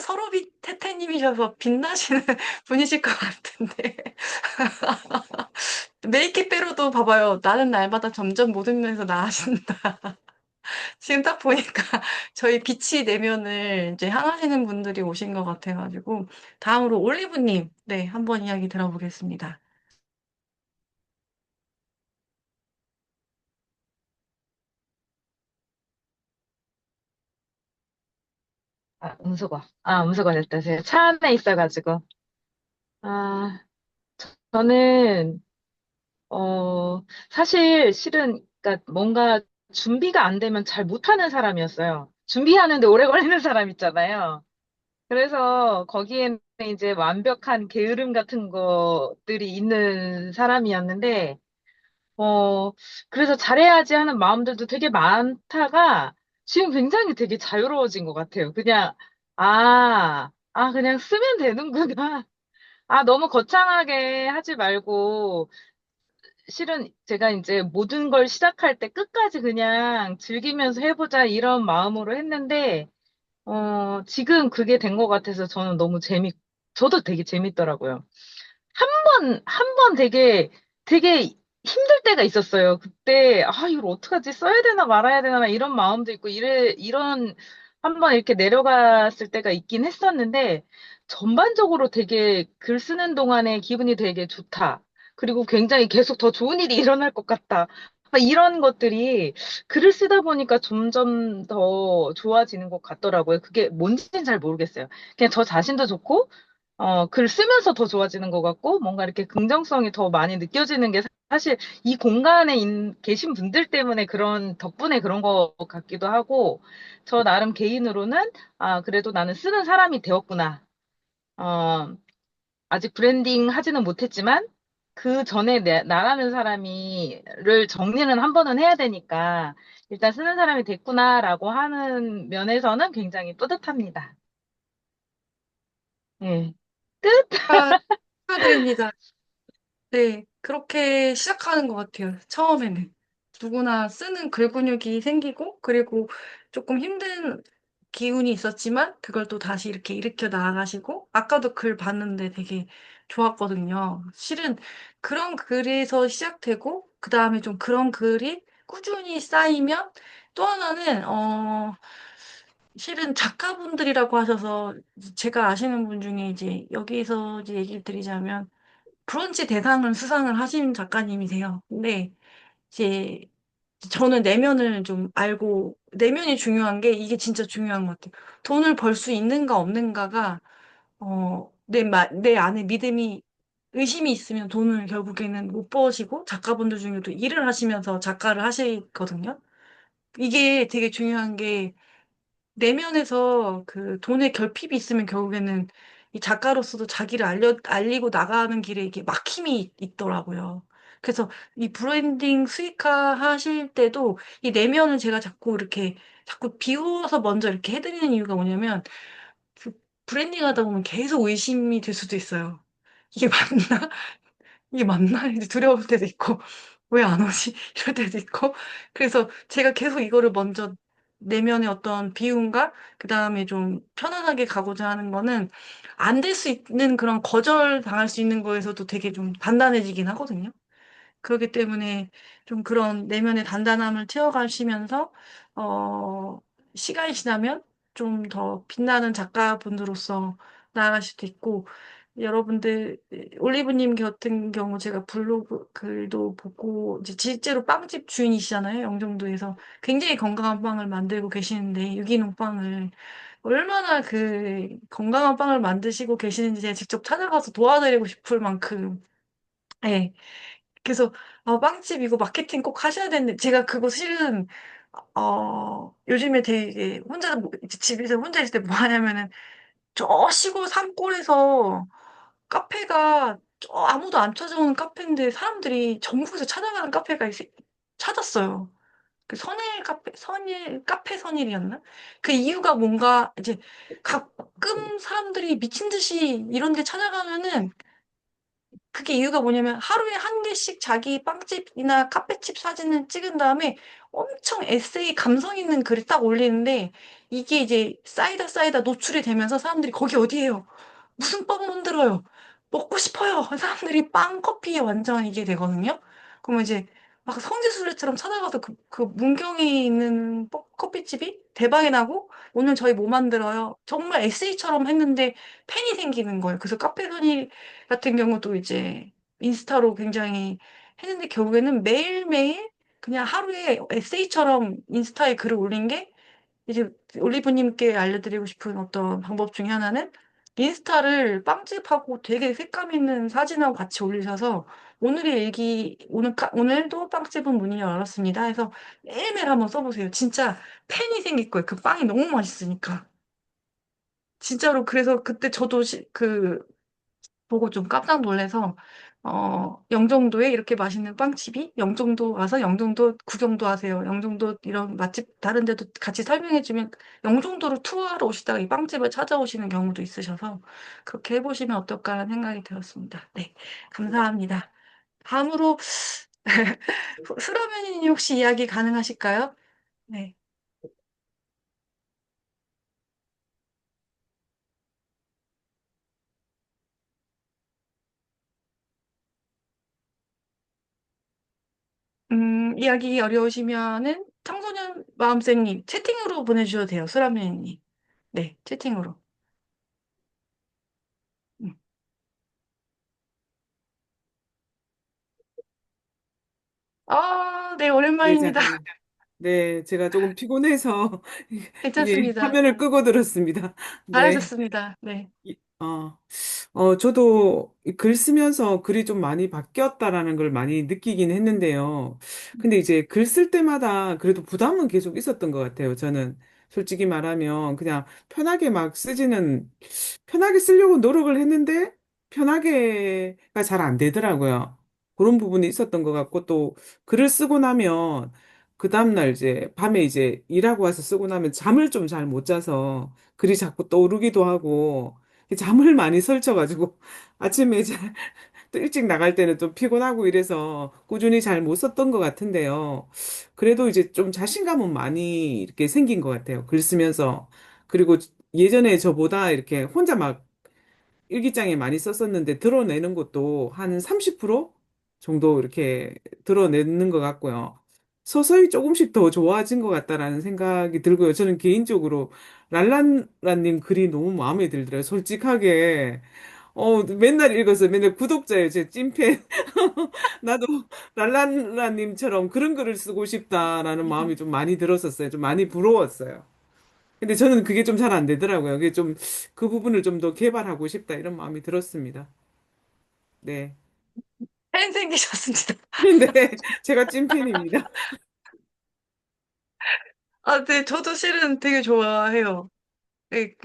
태태님이셔서 빛나시는 분이실 것 같은데. 메이크 빼로도 봐봐요. 나는 날마다 점점 모든 면에서 나아진다. 지금 딱 보니까 저희 빛이 내면을 이제 향하시는 분들이 오신 것 같아가지고, 다음으로 올리브님, 네, 한번 이야기 들어보겠습니다. 음소거 됐다. 제가 차 안에 있어가지고. 아, 저는, 사실, 실은, 그러니까 뭔가 준비가 안 되면 잘 못하는 사람이었어요. 준비하는데 오래 걸리는 사람 있잖아요. 그래서 거기에는 이제 완벽한 게으름 같은 것들이 있는 사람이었는데, 어, 그래서 잘해야지 하는 마음들도 되게 많다가, 지금 굉장히 되게 자유로워진 것 같아요. 그냥, 그냥 쓰면 되는구나. 너무 거창하게 하지 말고, 실은 제가 이제 모든 걸 시작할 때 끝까지 그냥 즐기면서 해보자 이런 마음으로 했는데, 지금 그게 된 것 같아서 저는 저도 되게 재밌더라고요. 한 번 되게 힘들 때가 있었어요. 그때, 이걸 어떡하지? 써야 되나 말아야 되나 이런 마음도 있고, 한 번 이렇게 내려갔을 때가 있긴 했었는데, 전반적으로 되게 글 쓰는 동안에 기분이 되게 좋다. 그리고 굉장히 계속 더 좋은 일이 일어날 것 같다. 이런 것들이 글을 쓰다 보니까 점점 더 좋아지는 것 같더라고요. 그게 뭔지는 잘 모르겠어요. 그냥 저 자신도 좋고, 글 쓰면서 더 좋아지는 것 같고, 뭔가 이렇게 긍정성이 더 많이 느껴지는 게 사실 이 공간에 계신 분들 때문에 덕분에 그런 것 같기도 하고, 저 나름 개인으로는, 그래도 나는 쓰는 사람이 되었구나. 어, 아직 브랜딩 하지는 못했지만, 그 전에 나라는 를 정리는 한 번은 해야 되니까, 일단 쓰는 사람이 됐구나라고 하는 면에서는 굉장히 뿌듯합니다. 예. 끝! 축하드립니다. 네, 그렇게 시작하는 것 같아요. 처음에는. 누구나 쓰는 글 근육이 생기고, 그리고 조금 힘든 기운이 있었지만, 그걸 또 다시 이렇게 일으켜 나아가시고, 아까도 글 봤는데 되게 좋았거든요. 실은 그런 글에서 시작되고, 그 다음에 좀 그런 글이 꾸준히 쌓이면, 또 하나는, 실은 작가분들이라고 하셔서, 제가 아시는 분 중에 이제 여기서 이제 얘기를 드리자면, 브런치 대상을 수상을 하신 작가님이세요. 근데 이제 저는 내면을 좀 알고 내면이 중요한 게 이게 진짜 중요한 것 같아요. 돈을 벌 수 있는가 없는가가 내 안에 믿음이 의심이 있으면 돈을 결국에는 못 버시고 작가분들 중에도 일을 하시면서 작가를 하시거든요. 이게 되게 중요한 게 내면에서 그 돈의 결핍이 있으면 결국에는 이 작가로서도 자기를 알리고 나가는 길에 이게 막힘이 있더라고요. 그래서 이 브랜딩 수익화 하실 때도 이 내면을 제가 자꾸 비워서 먼저 이렇게 해드리는 이유가 뭐냐면 그 브랜딩 하다 보면 계속 의심이 될 수도 있어요. 이게 맞나? 이게 맞나? 이제 두려울 때도 있고, 왜 안 오지? 이럴 때도 있고. 그래서 제가 계속 이거를 먼저 내면의 어떤 비움과 그 다음에 좀 편안하게 가고자 하는 거는 안 될 수 있는 그런 거절 당할 수 있는 거에서도 되게 좀 단단해지긴 하거든요. 그렇기 때문에 좀 그런 내면의 단단함을 채워가시면서, 어, 시간이 지나면 좀 더 빛나는 작가분으로서 나아갈 수도 있고, 여러분들, 올리브님 같은 경우 제가 블로그 글도 보고, 이제 실제로 빵집 주인이시잖아요, 영종도에서. 굉장히 건강한 빵을 만들고 계시는데, 유기농 빵을. 얼마나 그 건강한 빵을 만드시고 계시는지 제가 직접 찾아가서 도와드리고 싶을 만큼, 예. 그래서 빵집 이거 마케팅 꼭 하셔야 되는데 제가 그거 실은 요즘에 되게 이제 집에서 혼자 있을 때 뭐 하냐면은 저 시골 산골에서 카페가 아무도 안 찾아오는 카페인데 사람들이 전국에서 찾아가는 카페가 찾았어요. 그 선일 카페 선일이었나? 그 이유가 뭔가 이제 가끔 사람들이 미친 듯이 이런 데 찾아가면은 그게 이유가 뭐냐면 하루에 한 개씩 자기 빵집이나 카페집 사진을 찍은 다음에 엄청 에세이 감성 있는 글을 딱 올리는데 이게 이제 쌓이다 노출이 되면서 사람들이 거기 어디예요? 무슨 빵 만들어요? 먹고 싶어요. 사람들이 빵 커피에 완전 이게 되거든요. 그러면 이제 막 성지순례처럼 찾아가서 그 문경에 있는 커피집이 대박이 나고 오늘 저희 뭐 만들어요? 정말 에세이처럼 했는데 팬이 생기는 거예요. 그래서 카페선이 같은 경우도 이제 인스타로 굉장히 했는데 결국에는 매일매일 그냥 하루에 에세이처럼 인스타에 글을 올린 게 이제 올리브님께 알려드리고 싶은 어떤 방법 중에 하나는 인스타를 빵집하고 되게 색감 있는 사진하고 같이 올리셔서 오늘도 빵집은 문을 열었습니다 해서 매일매일 한번 써보세요. 진짜 팬이 생길 거예요. 그 빵이 너무 맛있으니까. 진짜로 그래서 그때 저도 보고 좀 깜짝 놀라서 영종도에 이렇게 맛있는 빵집이 영종도 와서 영종도 구경도 하세요. 영종도 이런 맛집 다른 데도 같이 설명해 주면 영종도로 투어하러 오시다가 이 빵집을 찾아오시는 경우도 있으셔서 그렇게 해보시면 어떨까라는 생각이 들었습니다. 네, 감사합니다. 다음으로 수라면님 혹시 이야기 가능하실까요? 네. 이야기 어려우시면은 청소년 마음쌤님 채팅으로 보내주셔도 돼요. 수라면님. 네, 채팅으로. 음. 네, 네, 오랜만입니다. 작가님. 네, 제가 조금 피곤해서 예, 괜찮습니다. 화면을 끄고 들었습니다. 네. 잘하셨습니다. 네. 이- 어, 저도 이글 쓰면서 글이 좀 많이 바뀌었다라는 걸 많이 느끼긴 했는데요. 근데 이제 글 쓸 때마다 그래도 부담은 계속 있었던 것 같아요. 저는 솔직히 말하면 그냥 편하게 쓰려고 노력을 했는데 편하게가 잘 안 되더라고요. 그런 부분이 있었던 것 같고 또 글을 쓰고 나면 그 다음날 이제 밤에 이제 일하고 와서 쓰고 나면 잠을 좀 잘 못 자서 글이 자꾸 떠오르기도 하고 잠을 많이 설쳐가지고 아침에 또 일찍 나갈 때는 좀 피곤하고 이래서 꾸준히 잘 못 썼던 것 같은데요. 그래도 이제 좀 자신감은 많이 이렇게 생긴 것 같아요. 글 쓰면서. 그리고 예전에 저보다 이렇게 혼자 막 일기장에 많이 썼었는데 드러내는 것도 한 30% 정도 이렇게 드러내는 것 같고요. 서서히 조금씩 더 좋아진 것 같다라는 생각이 들고요. 저는 개인적으로 랄란라님 글이 너무 마음에 들더라고요. 솔직하게. 맨날 읽어서 맨날 구독자예요. 제 찐팬. 나도 랄랄라님처럼 그런 글을 쓰고 싶다라는 마음이 좀 많이 들었었어요. 좀 많이 부러웠어요. 근데 저는 그게 좀 잘 안 되더라고요. 그게 좀 그 부분을 좀 더 개발하고 싶다 이런 마음이 들었습니다. 네. 팬 생기셨습니다. 근데 제가 찐팬입니다. 아, 네, 저도 실은 되게 좋아해요. 네,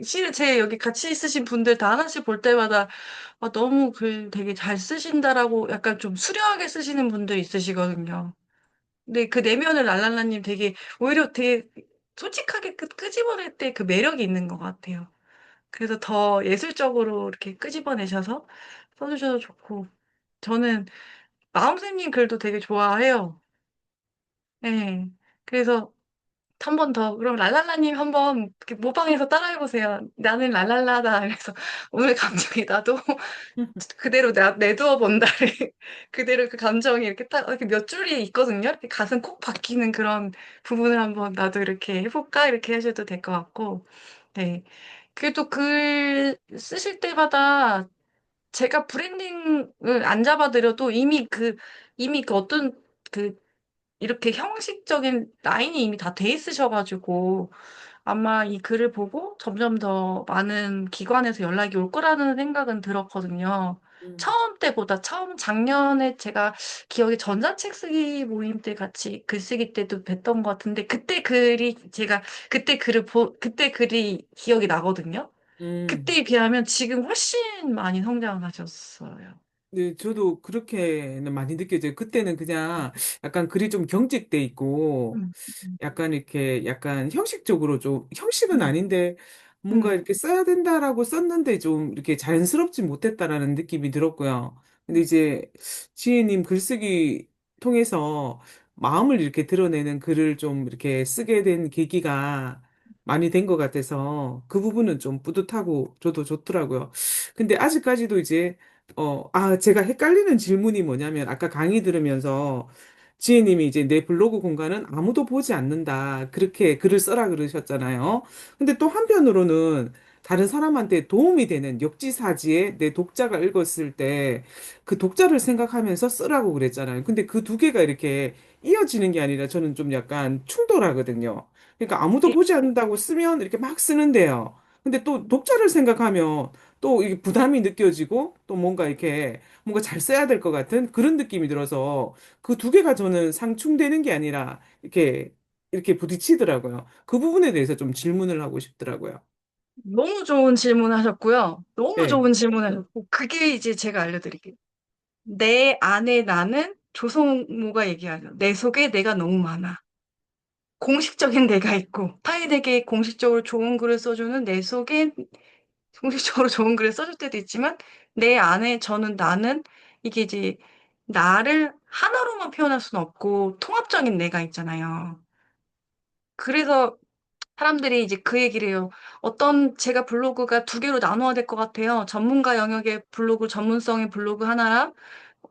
실은 제 여기 같이 있으신 분들 다 하나씩 볼 때마다 아, 너무 글 되게 잘 쓰신다라고 약간 좀 수려하게 쓰시는 분들 있으시거든요. 근데 그 내면을 랄랄라님 되게 오히려 되게 솔직하게 끄집어낼 때 그 매력이 있는 것 같아요. 그래서 더 예술적으로 이렇게 끄집어내셔서 써주셔도 좋고 저는 마음쌤님 글도 되게 좋아해요. 네. 그래서 한 번 더, 그럼 랄랄라님 한번 이렇게 모방해서 따라해보세요. 나는 랄랄라다. 그래서 오늘 감정이 나도 그대로 내두어 본다를 그대로 그 감정이 이렇게 딱 이렇게 몇 줄이 있거든요. 이렇게 가슴 콕 박히는 그런 부분을 한번 나도 이렇게 해볼까? 이렇게 하셔도 될 것 같고. 네. 그리고 또 글 쓰실 때마다 제가 브랜딩을 안 잡아드려도 이미 그 어떤 그 이렇게 형식적인 라인이 이미 다 돼 있으셔가지고 아마 이 글을 보고 점점 더 많은 기관에서 연락이 올 거라는 생각은 들었거든요. 음, 처음 때보다 처음 작년에 제가 기억에 전자책 쓰기 모임 때 같이 글쓰기 때도 뵀던 것 같은데 그때 글이 기억이 나거든요. 음. 그때에 비하면 지금 훨씬 많이 성장하셨어요. 네, 저도 그렇게는 많이 느껴져요. 그때는 그냥 약간 글이 좀 경직돼 있고, 음, 음, 약간 이렇게 약간 형식적으로 좀, 형식은 음, 아닌데, 뭔가 음, 이렇게 써야 된다라고 썼는데 좀 이렇게 자연스럽지 못했다라는 느낌이 들었고요. 근데 이제 지혜님 글쓰기 통해서 마음을 이렇게 드러내는 글을 좀 이렇게 쓰게 된 계기가 많이 된 것 같아서 그 부분은 좀 뿌듯하고 저도 좋더라고요. 근데 아직까지도 이제 제가 헷갈리는 질문이 뭐냐면, 아까 강의 들으면서 지혜님이 이제 내 블로그 공간은 아무도 보지 않는다. 그렇게 글을 써라 그러셨잖아요. 근데 또 한편으로는 다른 사람한테 도움이 되는 역지사지에 내 독자가 읽었을 때 그 독자를 생각하면서 쓰라고 그랬잖아요. 근데 그 두 개가 이렇게 이어지는 게 아니라 저는 좀 약간 충돌하거든요. 그러니까 아무도 보지 않는다고 쓰면 이렇게 막 쓰는데요. 근데 또 독자를 생각하면 또 이게 부담이 느껴지고 또 뭔가 이렇게 뭔가 잘 써야 될 것 같은 그런 느낌이 들어서 그 두 개가 저는 상충되는 게 아니라 이렇게 부딪히더라고요. 그 부분에 대해서 좀 질문을 하고 싶더라고요. 너무 좋은 질문 하셨고요. 너무 네. 좋은 질문 하셨고, 그게 이제 제가 알려드릴게요. 내 안에 나는 조성모가 얘기하죠. 내 속에 내가 너무 많아. 공식적인 내가 있고, 타인에게 공식적으로 좋은 글을 써주는 내 속에 공식적으로 좋은 글을 써줄 때도 있지만, 내 안에 나는 이게 이제 나를 하나로만 표현할 수는 없고, 통합적인 내가 있잖아요. 그래서 사람들이 이제 그 얘기를 해요. 제가 블로그가 두 개로 나눠야 될 것 같아요. 전문가 영역의 블로그, 전문성의 블로그 하나랑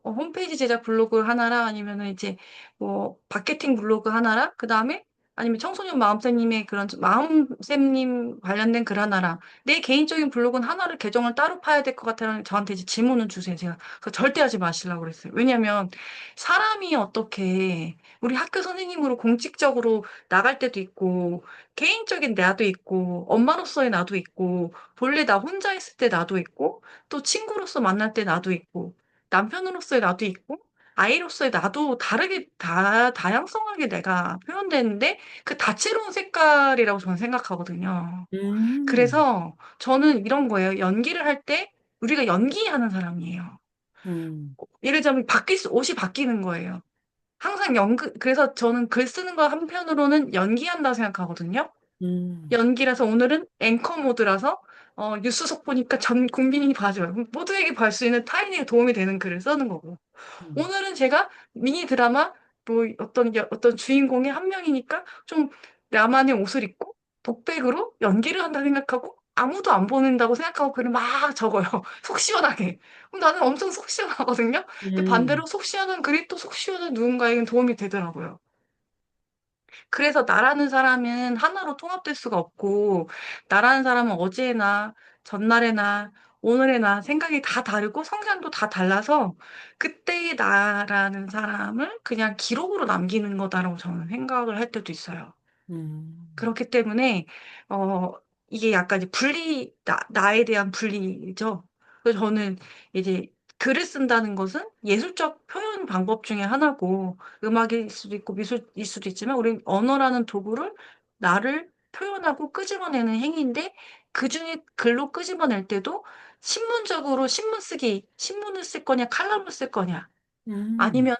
홈페이지 제작 블로그 하나랑 아니면은 이제 뭐 마케팅 블로그 하나랑 그다음에 아니면 청소년 마음쌤님의 그런 마음쌤님 관련된 글 하나랑 내 개인적인 블로그는 하나를 계정을 따로 파야 될 것 같아요. 저한테 이제 질문을 주세요. 제가 그 절대 하지 마시려고 그랬어요. 왜냐면 사람이 어떻게 우리 학교 선생님으로 공직적으로 나갈 때도 있고 개인적인 나도 있고 엄마로서의 나도 있고 본래 나 혼자 있을 때 나도 있고 또 친구로서 만날 때 나도 있고 남편으로서의 나도 있고, 아이로서의 나도 다양성하게 내가 표현되는데, 그 다채로운 색깔이라고 저는 생각하거든요. 음, 그래서 저는 이런 거예요. 연기를 할 때, 우리가 연기하는 사람이에요. 음, 예를 들자면, 옷이 바뀌는 거예요. 항상 그래서 저는 글 쓰는 거 한편으로는 연기한다 생각하거든요. 음, 연기라서 오늘은 앵커 모드라서 뉴스 속 보니까 전 국민이 봐줘요. 모두에게 볼 수 있는 타인에게 도움이 되는 글을 쓰는 거고. 음, 오늘은 제가 미니 드라마 뭐 어떤 주인공의 한 명이니까 좀 나만의 옷을 입고 독백으로 연기를 한다 생각하고 아무도 안 보는다고 생각하고 글을 막 적어요. 속 시원하게. 그럼 나는 엄청 속 시원하거든요. 근데 음, 반대로 속 시원한 글이 또 속 시원한 누군가에겐 도움이 되더라고요. 그래서 나라는 사람은 하나로 통합될 수가 없고, 나라는 사람은 어제나 전날에나 오늘에나 생각이 다 다르고 성향도 다 달라서 그때의 나라는 사람을 그냥 기록으로 남기는 거다라고 저는 생각을 할 때도 있어요. 음, 그렇기 때문에, 이게 약간 이제 나에 대한 분리죠. 그래서 저는 이제 글을 쓴다는 것은 예술적 표현 방법 중에 하나고 음악일 수도 있고 미술일 수도 있지만 우리 언어라는 도구를 나를 표현하고 끄집어내는 행위인데 그중에 글로 끄집어낼 때도 신문적으로 신문 쓰기, 신문을 쓸 거냐, 칼럼을 쓸 거냐, 음, 아니면은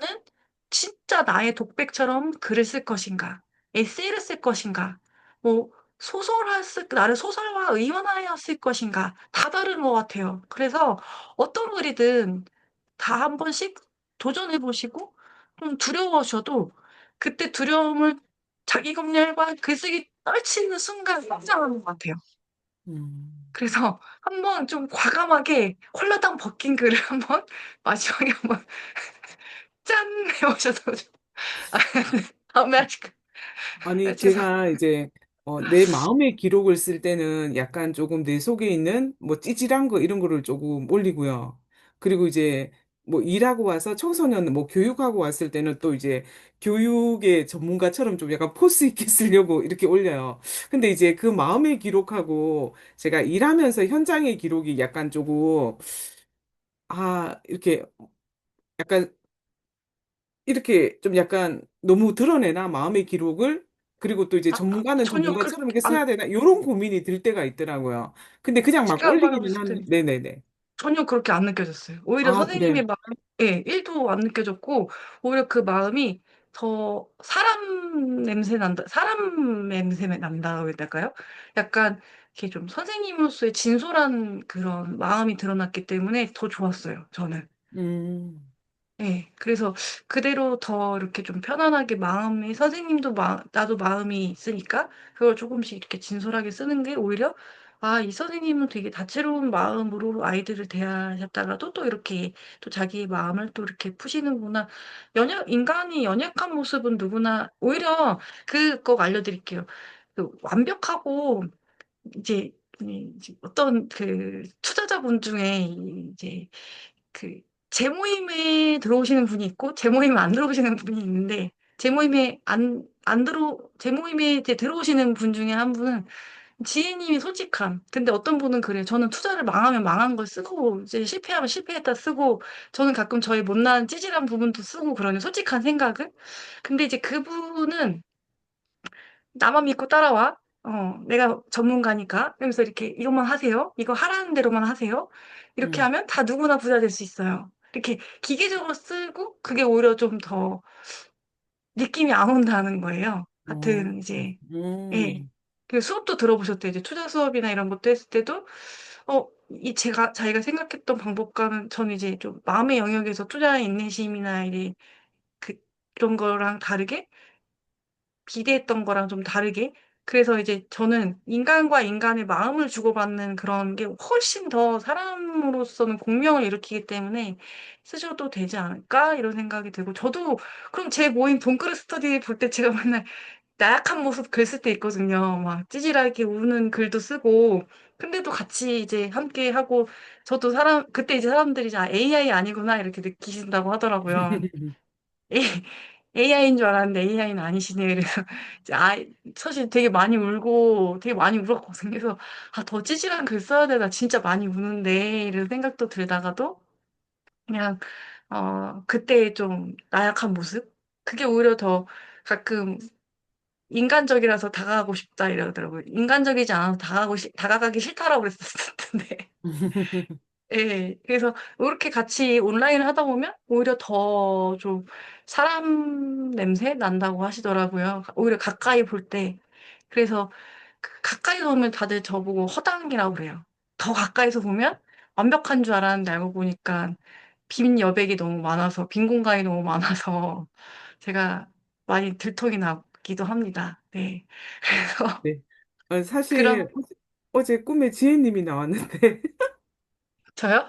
진짜 나의 독백처럼 글을 쓸 것인가, 에세이를 쓸 것인가, 뭐 나를 소설화 의원하여 쓸 것인가, 다 다른 것 같아요. 그래서 어떤 글이든 다 한 번씩 도전해 보시고 좀 두려워하셔도 그때 두려움을 자기 검열과 글쓰기 떨치는 순간 성장하는 것 같아요. 음. 그래서 한번 좀 과감하게 콜라당 벗긴 글을 한번 마지막에 한번 짠 해 보셔도 아 다음에 하실까요? 아 아니, 죄송 제가 이제, 내 마음의 기록을 쓸 때는 약간 조금 내 속에 있는 뭐 찌질한 거 이런 거를 조금 올리고요. 그리고 이제 뭐 일하고 와서 청소년 뭐 교육하고 왔을 때는 또 이제 교육의 전문가처럼 좀 약간 포스 있게 쓰려고 이렇게 올려요. 근데 이제 그 마음의 기록하고 제가 일하면서 현장의 기록이 약간 조금, 이렇게 약간 이렇게 좀 약간 너무 드러내나 마음의 기록을 그리고 또 이제 전문가는 전혀 전문가처럼 그렇게 이렇게 안 써야 되나 이런 고민이 들 때가 있더라고요. 근데 그냥 막 제가 올리기는 말해봤을 한 때 네네네. 전혀 그렇게 안 느껴졌어요. 오히려 아 선생님의 그래요. 마음에 1도 안 느껴졌고 오히려 그 마음이 더 사람 냄새 난다고 해야 될까요? 약간 이렇게 좀 선생님으로서의 진솔한 그런 마음이 드러났기 때문에 더 좋았어요, 저는. 음, 예. 그래서 그대로 더 이렇게 좀 편안하게 마음이 선생님도 나도 마음이 있으니까 그걸 조금씩 이렇게 진솔하게 쓰는 게 오히려 '아 이 선생님은 되게 다채로운 마음으로 아이들을 대하셨다가도 또 이렇게 또 자기의 마음을 또 이렇게 푸시는구나.' 인간이 연약한 모습은 누구나 오히려 그거 알려드릴게요. 그 완벽하고 이제 이제 어떤 그 투자자분 중에 이제 그 제 모임에 들어오시는 분이 있고 제 모임에 안 들어오시는 분이 있는데 제 모임에 이제 들어오시는 분 중에 한 분은 지혜님이 솔직함. 근데 어떤 분은 그래요. 저는 투자를 망하면 망한 걸 쓰고 이제 실패하면 실패했다 쓰고 저는 가끔 저의 못난 찌질한 부분도 쓰고 그러는 솔직한 생각을. 근데 이제 그분은 나만 믿고 따라와. 내가 전문가니까. 그러면서 이렇게 "이것만 하세요. 이거 하라는 대로만 하세요." 이렇게 음, 하면 다 누구나 부자 될 수 있어요. 이렇게 기계적으로 쓰고 그게 오히려 좀 더 느낌이 안 온다는 거예요. 어, 같은 이제 예. 음, 그 수업도 들어보셨대요. 이제 투자 수업이나 이런 것도 했을 때도 자기가 생각했던 방법과는 저는 이제 좀 마음의 영역에서 투자의 인내심이나 이제 그 이런 거랑 다르게 기대했던 거랑 좀 다르게 그래서 이제 저는 '인간과 인간의 마음을 주고받는 그런 게 훨씬 더 사람으로서는 공명을 일으키기 때문에 쓰셔도 되지 않을까?' 이런 생각이 들고 저도 그럼 제 모임 돈그릇 스터디 볼 때 제가 맨날 나약한 모습 글 쓸 때 있거든요. 막 찌질하게 우는 글도 쓰고 근데도 같이 이제 함께하고 저도 그때 이제 사람들이 이제 '아 AI 아니구나.' 이렇게 느끼신다고 하더라고요. A AI인 줄 알았는데 AI는 아니시네. 그래서 이제 사실 되게 많이 울고 되게 많이 울었거든요. 그래서 '아 더 찌질한 글 써야 되나. 진짜 많이 우는데.' 이런 생각도 들다가도 그냥 그때의 좀 나약한 모습? 그게 오히려 더 가끔 "인간적이라서 다가가고 싶다." 이러더라고요. 인간적이지 않아서 다가가기 싫다라고 그랬었을 텐데. 예. 그래서 요렇게 같이 온라인을 하다 보면 오히려 더 좀 사람 냄새 난다고 하시더라고요, 오히려 가까이 볼 때. 그래서 가까이서 보면 다들 저보고 허당이라고 그래요. 더 가까이서 보면 완벽한 줄 알았는데 알고 보니까 빈 여백이 너무 많아서 빈 공간이 너무 많아서 제가 많이 들통이 나기도 합니다. 네. 그래서 네. 그런 사실 어제 꿈에 지혜님이 나왔는데 저요?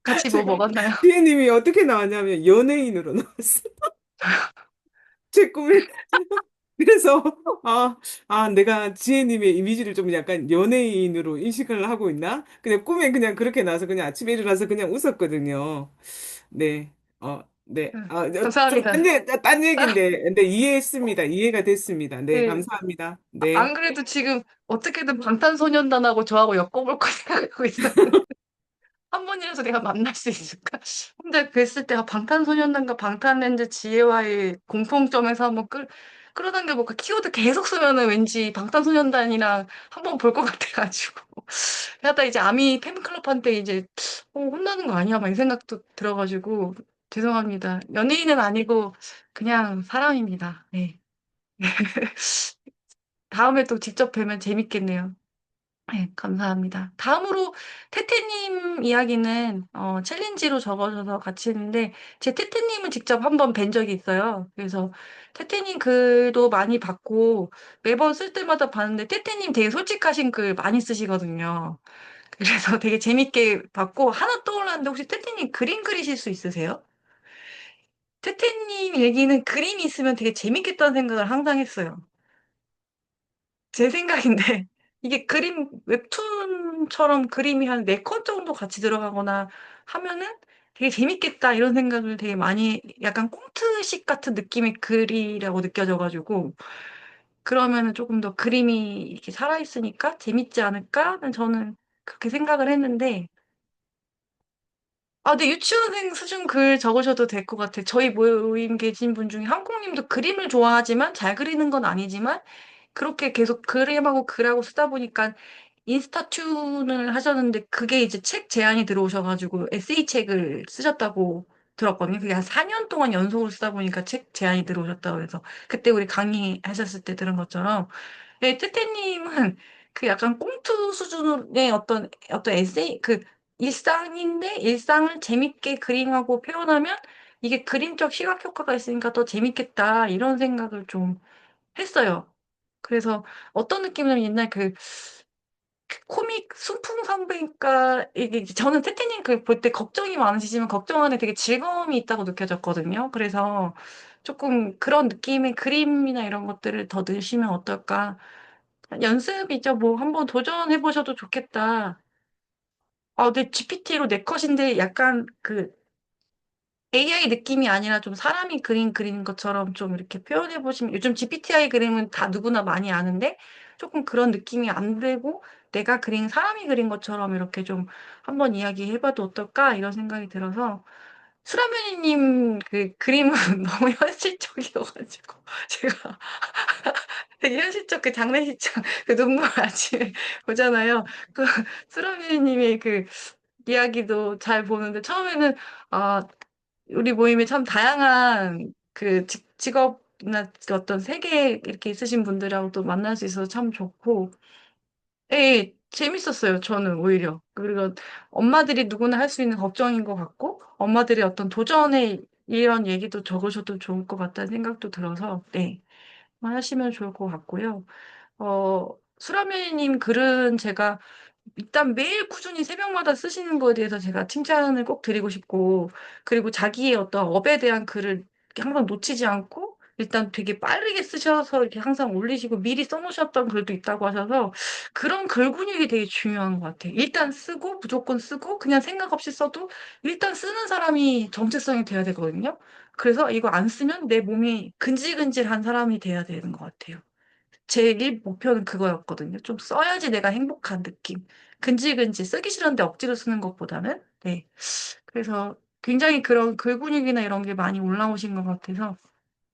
같이 뭐 제가 먹었나요? 지혜님이 어떻게 나왔냐면 연예인으로 나왔어요. 제 꿈에 그래서 내가 지혜님의 이미지를 좀 약간 연예인으로 인식을 하고 있나? 그냥 꿈에 그냥 그렇게 나서 그냥 아침에 일어나서 그냥 웃었거든요. 네, 네, 감사합니다. 딴 얘기인데, 네, 이해했습니다. 이해가 됐습니다. 네, 네. 감사합니다. 네. 안 그래도 지금 어떻게든 방탄소년단하고 저하고 엮어볼 거 생각하고 있었는데 한 번이라도 내가 만날 수 있을까? 혼자 뵀을 때 방탄소년단과 방탄렌즈 지혜와의 공통점에서 한번 끌어당겨 볼까? 키워드 계속 쓰면은 왠지 방탄소년단이랑 한번 볼 것 같아가지고. 그러다 이제 아미 팬클럽한테 이제 혼나는 거 아니야? 막 이 생각도 들어가지고 죄송합니다. 연예인은 아니고 그냥 사람입니다. 네. 다음에 또 직접 뵈면 재밌겠네요. 네, 감사합니다. 다음으로 태태님 이야기는 챌린지로 적어줘서 같이 했는데 제 태태님은 직접 한번 뵌 적이 있어요. 그래서 태태님 글도 많이 봤고 매번 쓸 때마다 봤는데 태태님 되게 솔직하신 글 많이 쓰시거든요. 그래서 되게 재밌게 봤고 하나 떠올랐는데 혹시 태태님 그림 그리실 수 있으세요? 태태님 얘기는 그림이 있으면 되게 재밌겠다는 생각을 항상 했어요. 제 생각인데 이게 그림 웹툰처럼 그림이 한 4컷 정도 같이 들어가거나 하면은 되게 재밌겠다 이런 생각을 되게 많이 약간 꽁트식 같은 느낌의 글이라고 느껴져 가지고 그러면은 조금 더 그림이 이렇게 살아 있으니까 재밌지 않을까는 저는 그렇게 생각을 했는데 아, 네, 유치원생 수준 글 적으셔도 될 것 같아요. 저희 모임 계신 분 중에 한국님도 그림을 좋아하지만 잘 그리는 건 아니지만 그렇게 계속 그림하고 글하고 쓰다 보니까 인스타툰을 하셨는데 그게 이제 책 제안이 들어오셔가지고 에세이 책을 쓰셨다고 들었거든요. 그게 한 4년 동안 연속으로 쓰다 보니까 책 제안이 들어오셨다고 해서 그때 우리 강의하셨을 때 들은 것처럼 네, 태태님은 그 약간 꽁트 수준의 어떤 에세이 일상인데 일상을 재밌게 그림하고 표현하면 이게 그림적 시각 효과가 있으니까 더 재밌겠다 이런 생각을 좀 했어요. 그래서 어떤 느낌이냐면 옛날 그 코믹 순풍 산부인과 이게 이제 저는 태태님 그 볼 때 걱정이 많으시지만 걱정 안에 되게 즐거움이 있다고 느껴졌거든요. 그래서 조금 그런 느낌의 그림이나 이런 것들을 더 넣으시면 어떨까? 연습이죠. 뭐 한번 도전해 보셔도 좋겠다. 아, 근데 GPT로 내 컷인데 약간 AI 느낌이 아니라 좀 사람이 그린 것처럼 좀 이렇게 표현해 보시면 요즘 GPTI 그림은 다 누구나 많이 아는데 조금 그런 느낌이 안 들고 내가 그린 사람이 그린 것처럼 이렇게 좀 한번 이야기해 봐도 어떨까 이런 생각이 들어서 수라면이님 그 그림은 너무 현실적이어가지고 제가 되게 현실적 그 장례식장 그 눈물 아침에 보잖아요. 그 수라면이님의 그 이야기도 잘 보는데 처음에는 아 우리 모임에 참 다양한 그 직업이나 그 어떤 세계 이렇게 있으신 분들하고 또 만날 수 있어서 참 좋고, 예, 재밌었어요, 저는 오히려. 그리고 엄마들이 누구나 할 수 있는 걱정인 것 같고, 엄마들의 어떤 도전의 이런 얘기도 적으셔도 좋을 것 같다는 생각도 들어서, 네, 하시면 좋을 것 같고요. 수라메님 글은 제가 일단 매일 꾸준히 새벽마다 쓰시는 거에 대해서 제가 칭찬을 꼭 드리고 싶고, 그리고 자기의 어떤 업에 대한 글을 이렇게 항상 놓치지 않고, 일단 되게 빠르게 쓰셔서 이렇게 항상 올리시고 미리 써놓으셨던 글도 있다고 하셔서 그런 글 근육이 되게 중요한 것 같아요. 일단 쓰고 무조건 쓰고 그냥 생각 없이 써도 일단 쓰는 사람이 정체성이 돼야 되거든요. 그래서 이거 안 쓰면 내 몸이 근질근질한 사람이 돼야 되는 것 같아요. 제 일 목표는 그거였거든요. 좀 써야지 내가 행복한 느낌. 근질근질 쓰기 싫은데 억지로 쓰는 것보다는. 네. 그래서 굉장히 그런 글 근육이나 이런 게 많이 올라오신 것 같아서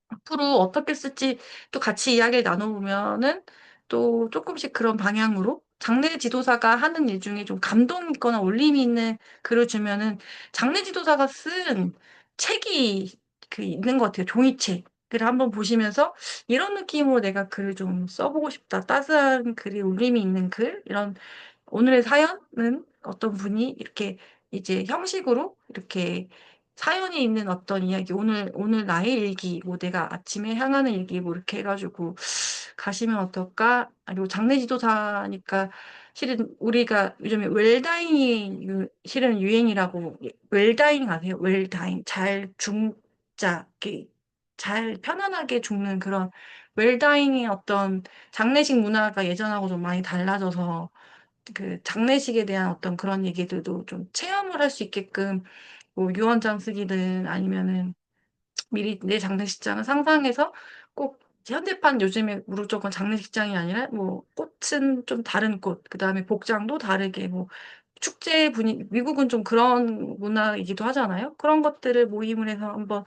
앞으로 어떻게 쓸지 또 같이 이야기를 나눠보면은 또 조금씩 그런 방향으로 장례 지도사가 하는 일 중에 좀 감동 있거나 울림이 있는 글을 주면은 장례 지도사가 쓴 책이 있는 것 같아요. 종이책을 한번 보시면서 이런 느낌으로 내가 글을 좀 써보고 싶다. 따스한 글이 울림이 있는 글 이런 오늘의 사연은 어떤 분이 이렇게 이제 형식으로 이렇게 사연이 있는 어떤 이야기, 오늘 나의 일기, 뭐 내가 아침에 향하는 일기, 뭐 이렇게 해가지고 가시면 어떨까? 그리고 장례지도사니까 실은 우리가 요즘에 웰다잉이 실은 유행이라고, 웰다잉 아세요? 웰다잉. 잘 죽자, 이렇게 잘 편안하게 죽는 그런 웰다잉의 어떤 장례식 문화가 예전하고 좀 많이 달라져서 그 장례식에 대한 어떤 그런 얘기들도 좀 체험을 할 수 있게끔 뭐 유언장 쓰기든 아니면은 미리 내 장례식장을 상상해서 꼭 현대판 요즘에 무조건 장례식장이 아니라 뭐 꽃은 좀 다른 꽃, 그다음에 복장도 다르게 뭐 축제 분위기, 미국은 좀 그런 문화이기도 하잖아요. 그런 것들을 모임을 해서 한번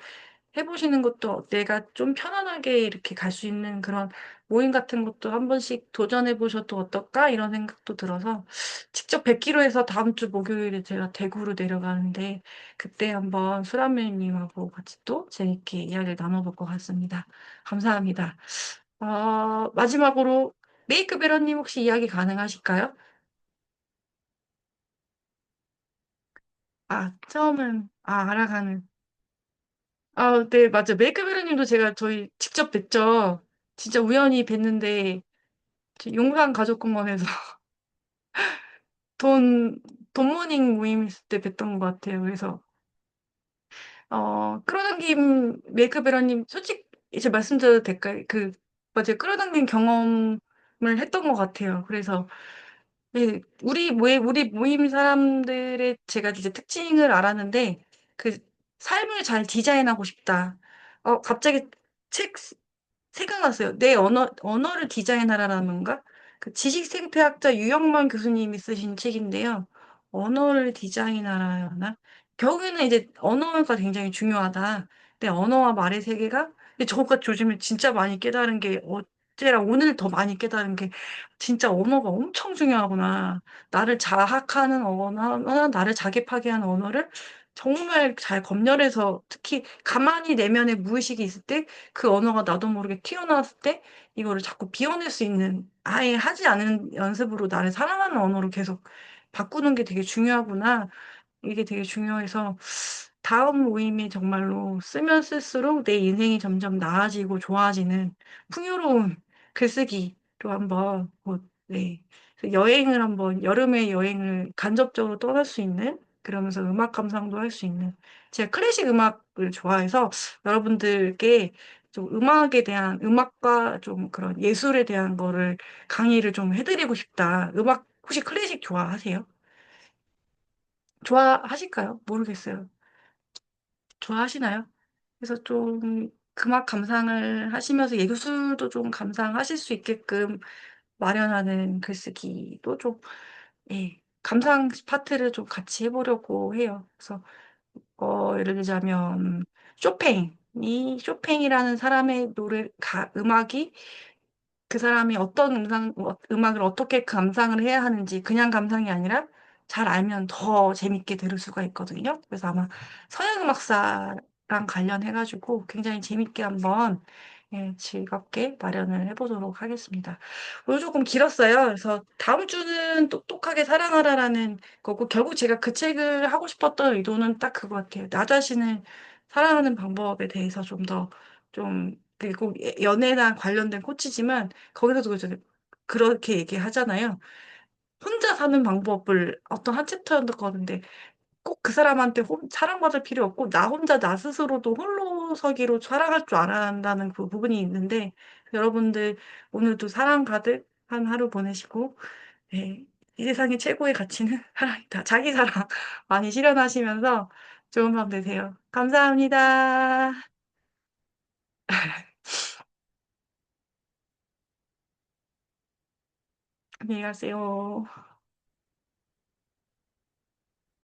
해보시는 것도 내가 좀 편안하게 이렇게 갈 수 있는 그런 모임 같은 것도 한 번씩 도전해 보셔도 어떨까? 이런 생각도 들어서 직접 뵙기로 해서 다음 주 목요일에 제가 대구로 내려가는데 그때 한번 수라멜님하고 같이 또 재밌게 이야기를 나눠볼 것 같습니다. 감사합니다. 마지막으로 메이크 베러님 혹시 이야기 가능하실까요? 처음은, 알아가는. 네, 맞아. 메이크 베러님도 제가 저희 직접 뵀죠. 진짜 우연히 뵀는데, 용산 가족공원에서 돈, 돈모닝 모임 있을 때 뵀던 것 같아요. 그래서, 끌어당김 메이크 베러님, 솔직히 이제 말씀드려도 될까요? 맞아요. 끌어당긴 경험을 했던 것 같아요. 그래서, 네, 우리 모임 사람들의 제가 이제 특징을 알았는데, 그, 삶을 잘 디자인하고 싶다. 갑자기 책 생각났어요. 내 언어를 디자인하라는가? 그 지식생태학자 유영만 교수님이 쓰신 책인데요. 언어를 디자인하라였나? 결국에는 이제 언어가 굉장히 중요하다. 근데 언어와 말의 세계가, 근데 저가 요즘에 진짜 많이 깨달은 게, 어제랑 오늘 더 많이 깨달은 게, 진짜 언어가 엄청 중요하구나. 나를 자학하는 언어나, 나를 자기파괴 하는 언어를 정말 잘 검열해서, 특히 가만히 내면에 무의식이 있을 때, 그 언어가 나도 모르게 튀어나왔을 때 이거를 자꾸 비워낼 수 있는 아예 하지 않은 연습으로 나를 사랑하는 언어로 계속 바꾸는 게 되게 중요하구나. 이게 되게 중요해서 다음 모임이 정말로 쓰면 쓸수록 내 인생이 점점 나아지고 좋아지는 풍요로운 글쓰기로 한번 네. 그래서 여행을 한번 여름의 여행을 간접적으로 떠날 수 있는 그러면서 음악 감상도 할 수 있는 제가 클래식 음악을 좋아해서 여러분들께 좀 음악에 대한 음악과 좀 그런 예술에 대한 거를 강의를 좀 해드리고 싶다. 음악 혹시 클래식 좋아하세요? 좋아하실까요? 모르겠어요. 좋아하시나요? 그래서 좀 음악 감상을 하시면서 예술도 좀 감상하실 수 있게끔 마련하는 글쓰기도 좀, 예, 감상 파트를 좀 같이 해보려고 해요. 그래서, 예를 들자면, 쇼팽이라는 사람의 음악이 그 사람이 어떤 음악을 어떻게 감상을 해야 하는지 그냥 감상이 아니라 잘 알면 더 재밌게 들을 수가 있거든요. 그래서 아마 서양 음악사랑 관련해가지고 굉장히 재밌게 한번 즐겁게 마련을 해보도록 하겠습니다. 오늘 조금 길었어요. 그래서 다음 주는 똑똑하게 사랑하라라는 거고 결국 제가 그 책을 하고 싶었던 의도는 딱 그거 같아요. 나 자신을 사랑하는 방법에 대해서 좀 더 그리고 연애랑 관련된 코치지만 거기서도 그렇게 얘기하잖아요. 혼자 사는 방법을 어떤 한 챕터였는데 꼭 그 사람한테 사랑받을 필요 없고 나 혼자 나 스스로도 홀로서기로 살아갈 줄 알아야 한다는 그 부분이 있는데 여러분들 오늘도 사랑 가득한 하루 보내시고 네, 이 세상의 최고의 가치는 사랑이다. 자기 사랑 많이 실현하시면서 좋은 밤 되세요. 감사합니다. 안녕히 가세요.